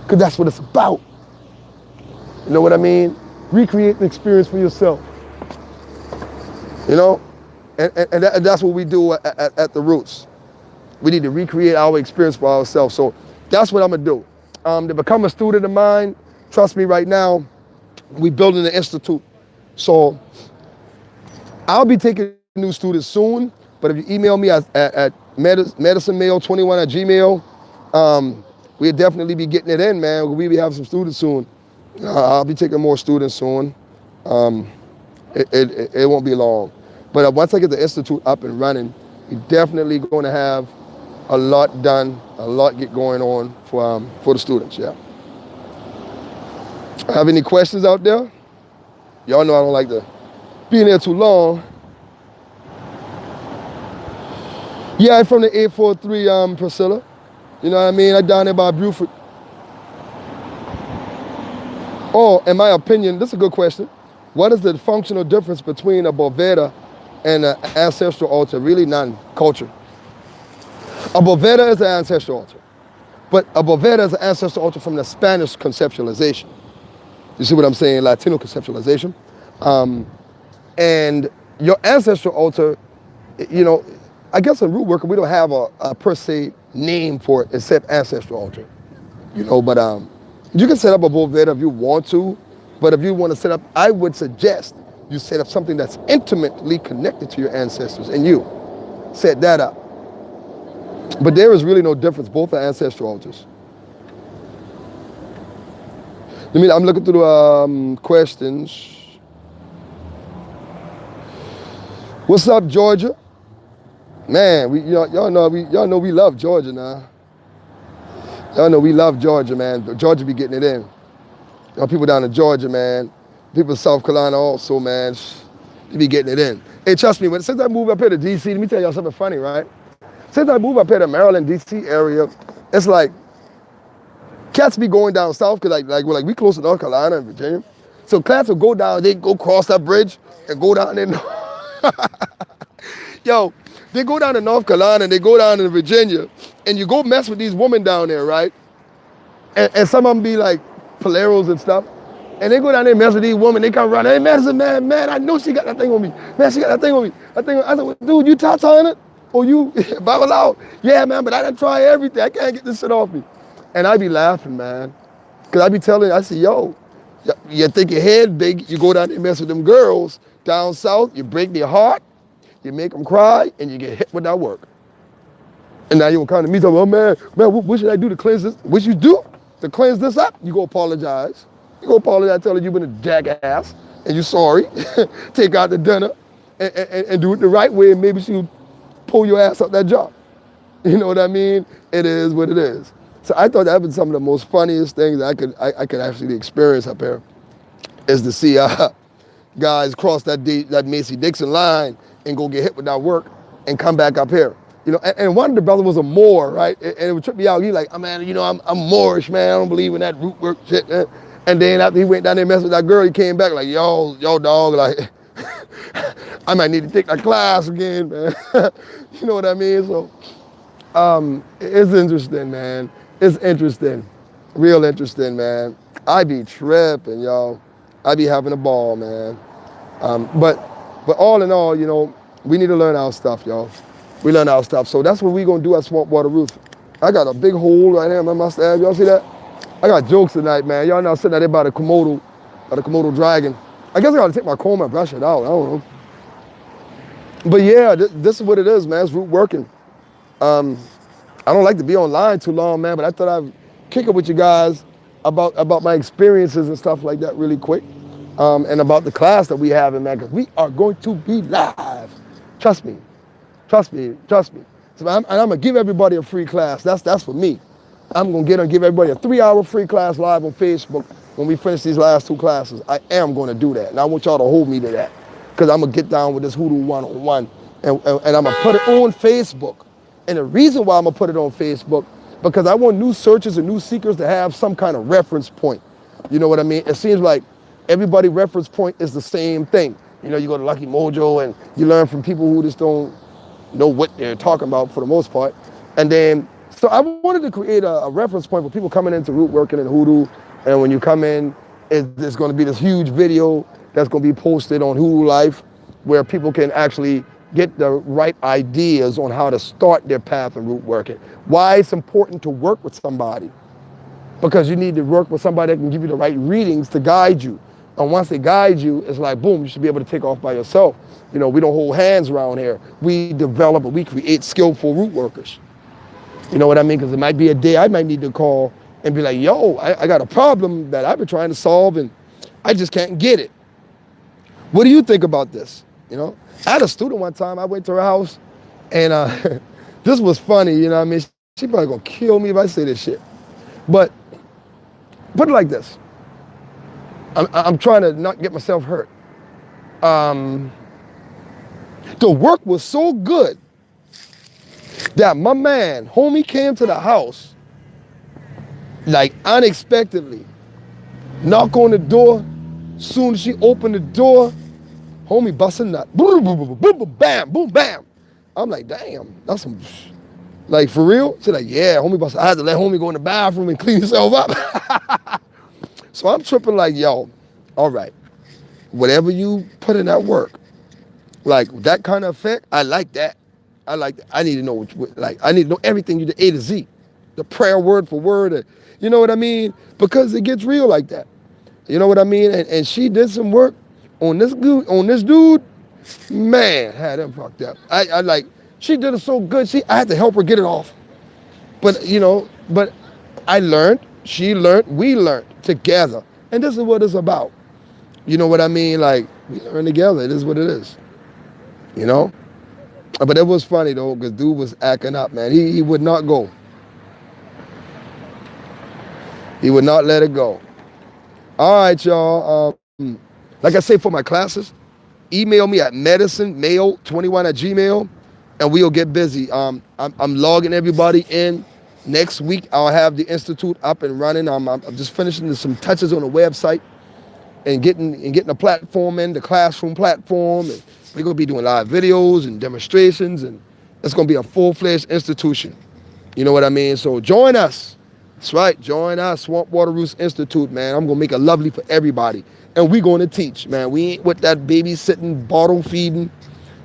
Because that's what it's about. You know what I mean? Recreate the experience for yourself. You know? And that's what we do at the Roots. We need to recreate our experience for ourselves. So that's what I'm going to do. To become a student of mine, trust me right now, we're building an institute. So I'll be taking new students soon, but if you email me at medicinemail21@gmail, we'll definitely be getting it in, man. We'll be having some students soon. I'll be taking more students soon. It won't be long. But once I get the institute up and running, we're definitely going to have a lot done, a lot get going on for the students, yeah. Have any questions out there? Y'all know I don't like to be in there too long. Yeah, I'm from the 843 Priscilla. You know what I mean? I'm down there by Buford. Oh, in my opinion, this is a good question. What is the functional difference between a Boveda and an ancestral altar? Really none. Culture. A Boveda is an ancestral altar. But a Boveda is an ancestral altar from the Spanish conceptualization. You see what I'm saying? Latino conceptualization. And your ancestral altar, you know, I guess in root worker, we don't have a per se name for it except ancestral altar. You know, but you can set up a Boveda if you want to, but if you want to set up, I would suggest you set up something that's intimately connected to your ancestors and you set that up. But there is really no difference. Both are ancestral altars. I'm looking through the questions. What's up, Georgia? Man, y'all know we love Georgia now. Y'all know we love Georgia, man. Georgia be getting it in. People down in Georgia, man. People in South Carolina also, man. They be getting it in. Hey, trust me, since I moved up here to DC, let me tell y'all something funny, right? Since I moved up here to Maryland, DC area, it's like Cats be going down south because we close to North Carolina and Virginia. So cats will go down, they go cross that bridge and go down there. Yo, they go down to North Carolina and they go down to Virginia, and you go mess with these women down there, right? And some of them be like Paleros and stuff. And they go down there and mess with these women. They come around, hey, man, I know she got that thing on me. Man, she got that thing on me. I said, well, dude, you Tata-ing it? Or you Babalawo? Yeah, man, but I done try everything. I can't get this shit off me. And I be laughing, man. Because I be telling, I say, yo, you think your head big, you go down there and mess with them girls down south, you break their heart, you make them cry, and you get hit with that work. And now you'll come to me talking, oh, man, what should I do to cleanse this? What you do to cleanse this up? You go apologize. You go apologize, tell her you've been a jackass, and you're sorry. Take out the dinner and do it the right way, and maybe she'll pull your ass up that job. You know what I mean? It is what it is. So I thought that was some of the most funniest things I could actually experience up here, is to see guys cross that Macy Dixon line and go get hit with that work and come back up here. You know, and one of the brothers was a Moor, right? And it would trip me out. He like, oh, man, you know, I'm Moorish, man. I don't believe in that root work shit. Man. And then after he went down there and messed with that girl, he came back like, yo, dog, like, I might need to take that class again, man. You know what I mean? So it's interesting, man. It's interesting. Real interesting, man. I be tripping, y'all. I be having a ball, man. But all in all, you know, we need to learn our stuff, y'all. We learn our stuff. So that's what we gonna do at Swamp Water Roof. I got a big hole right here in my mustache. Y'all see that? I got jokes tonight, man. Y'all now sitting out there by the Komodo dragon. I guess I gotta take my comb and brush it out. I don't know. But yeah, this is what it is, man. It's root working. I don't like to be online too long, man, but I thought I'd kick it with you guys about my experiences and stuff like that really quick. And about the class that we have, man, because we are going to be live. Trust me. So I'm gonna give everybody a free class. That's for me. I'm gonna give everybody a 3-hour free class live on Facebook when we finish these last 2 classes. I am gonna do that, and I want y'all to hold me to that, because I'm gonna get down with this Hoodoo 101, and I'm gonna put it on Facebook. And the reason why I'm gonna put it on Facebook, because I want new searchers and new seekers to have some kind of reference point. You know what I mean? It seems like everybody reference point is the same thing. You know, you go to Lucky Mojo and you learn from people who just don't know what they're talking about for the most part. And then, so I wanted to create a reference point for people coming into root working and hoodoo. And when you come in, there's going to be this huge video that's going to be posted on Hoodoo Life, where people can actually get the right ideas on how to start their path in root working. Why it's important to work with somebody. Because you need to work with somebody that can give you the right readings to guide you. And once they guide you, it's like, boom, you should be able to take off by yourself. You know, we don't hold hands around here. We develop and we create skillful root workers. You know what I mean? Because it might be a day I might need to call and be like, yo, I got a problem that I've been trying to solve and I just can't get it. What do you think about this? You know, I had a student one time, I went to her house and this was funny, you know what I mean? She probably gonna kill me if I say this shit. But put it like this. I'm trying to not get myself hurt. The work was so good that my man, homie, came to the house like unexpectedly. Knock on the door. Soon as she opened the door, homie busting nut. Boom, boom, boom, boom, boom, bam, boom, bam. I'm like, damn, that's some, like, for real? She's like, yeah, homie busted. I had to let homie go in the bathroom and clean himself up. So I'm tripping like, yo, all right, whatever you put in that work, like that kind of effect, I like that. I like that. I need to know I need to know everything you did, A to Z. The prayer word for word, you know what I mean? Because it gets real like that. You know what I mean? And she did some work on this dude, man, had him fucked up. I like, she did it so good, I had to help her get it off. But, you know, but I learned, she learned, we learned together. And this is what it's about. You know what I mean? Like, we learn together. It is what it is. You know? But it was funny, though, because dude was acting up, man. He would not go. He would not let it go. All right, y'all. Like I say, for my classes, email me at medicinemail21@gmail.com, and we'll get busy. I'm logging everybody in Next week, I'll have the Institute up and running. I'm just finishing some touches on the website and getting the platform in, the classroom platform. And we're going to be doing live videos and demonstrations, and it's going to be a full-fledged institution. You know what I mean? So join us. That's right. Join us, Swamp Water Roots Institute, man. I'm going to make it lovely for everybody. And we're going to teach, man. We ain't with that babysitting, bottle feeding.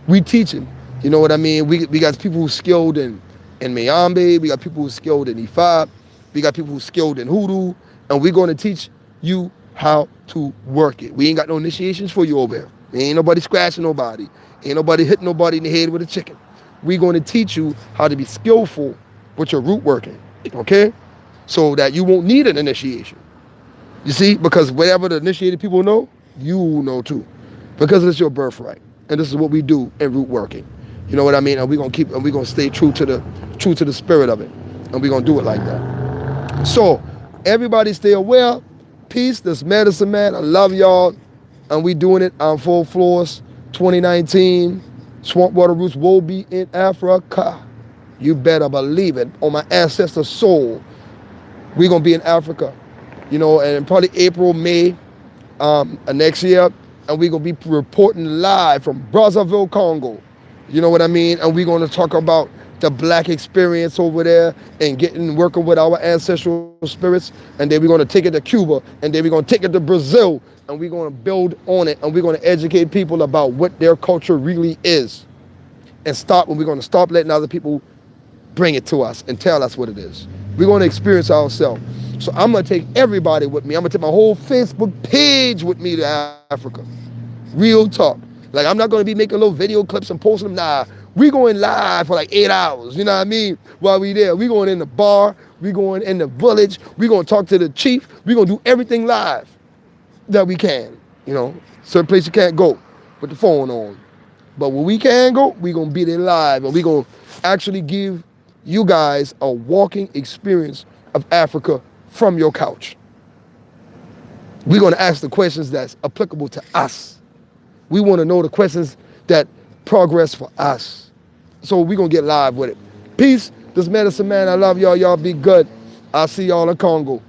We teaching. You know what I mean? We got people who skilled in Mayambe. We got people who skilled in Ifab. We got people who skilled in Hoodoo. And we're going to teach you how to work it. We ain't got no initiations for you over here. Ain't nobody scratching nobody. Ain't nobody hitting nobody in the head with a chicken. We're going to teach you how to be skillful with your root working, okay? So that you won't need an initiation. You see, because whatever the initiated people know, you know too. Because it's your birthright. And this is what we do in root working. You know what I mean? And we're gonna stay true to the spirit of it. And we're gonna do it like that. So everybody stay aware. Peace, this medicine man. I love y'all. And we doing it on full floors. 2019. Swamp Water Roots will be in Africa. You better believe it. On my ancestor soul, we're gonna be in Africa. You know, and probably April, May next year. And we're gonna be reporting live from Brazzaville, Congo. You know what I mean? And we're gonna talk about the black experience over there and working with our ancestral spirits. And then we're gonna take it to Cuba, and then we're gonna take it to Brazil, and we're gonna build on it, and we're gonna educate people about what their culture really is. And we're gonna stop letting other people bring it to us and tell us what it is. We're gonna experience ourselves. So I'm gonna take everybody with me. I'm gonna take my whole Facebook page with me to Africa. Real talk. Like, I'm not gonna be making little video clips and posting them. Nah, we going live for like 8 hours. You know what I mean? While we there, we going in the bar, we going in the village, we gonna talk to the chief, we gonna do everything live that we can. You know, certain places you can't go with the phone on. But when we can go, we gonna be there live, and we gonna actually give you guys a walking experience of Africa from your couch. We're gonna ask the questions that's applicable to us. We wanna know the questions that progress for us. So we're gonna get live with it. Peace, this medicine man, I love y'all, y'all be good. I'll see y'all in Congo.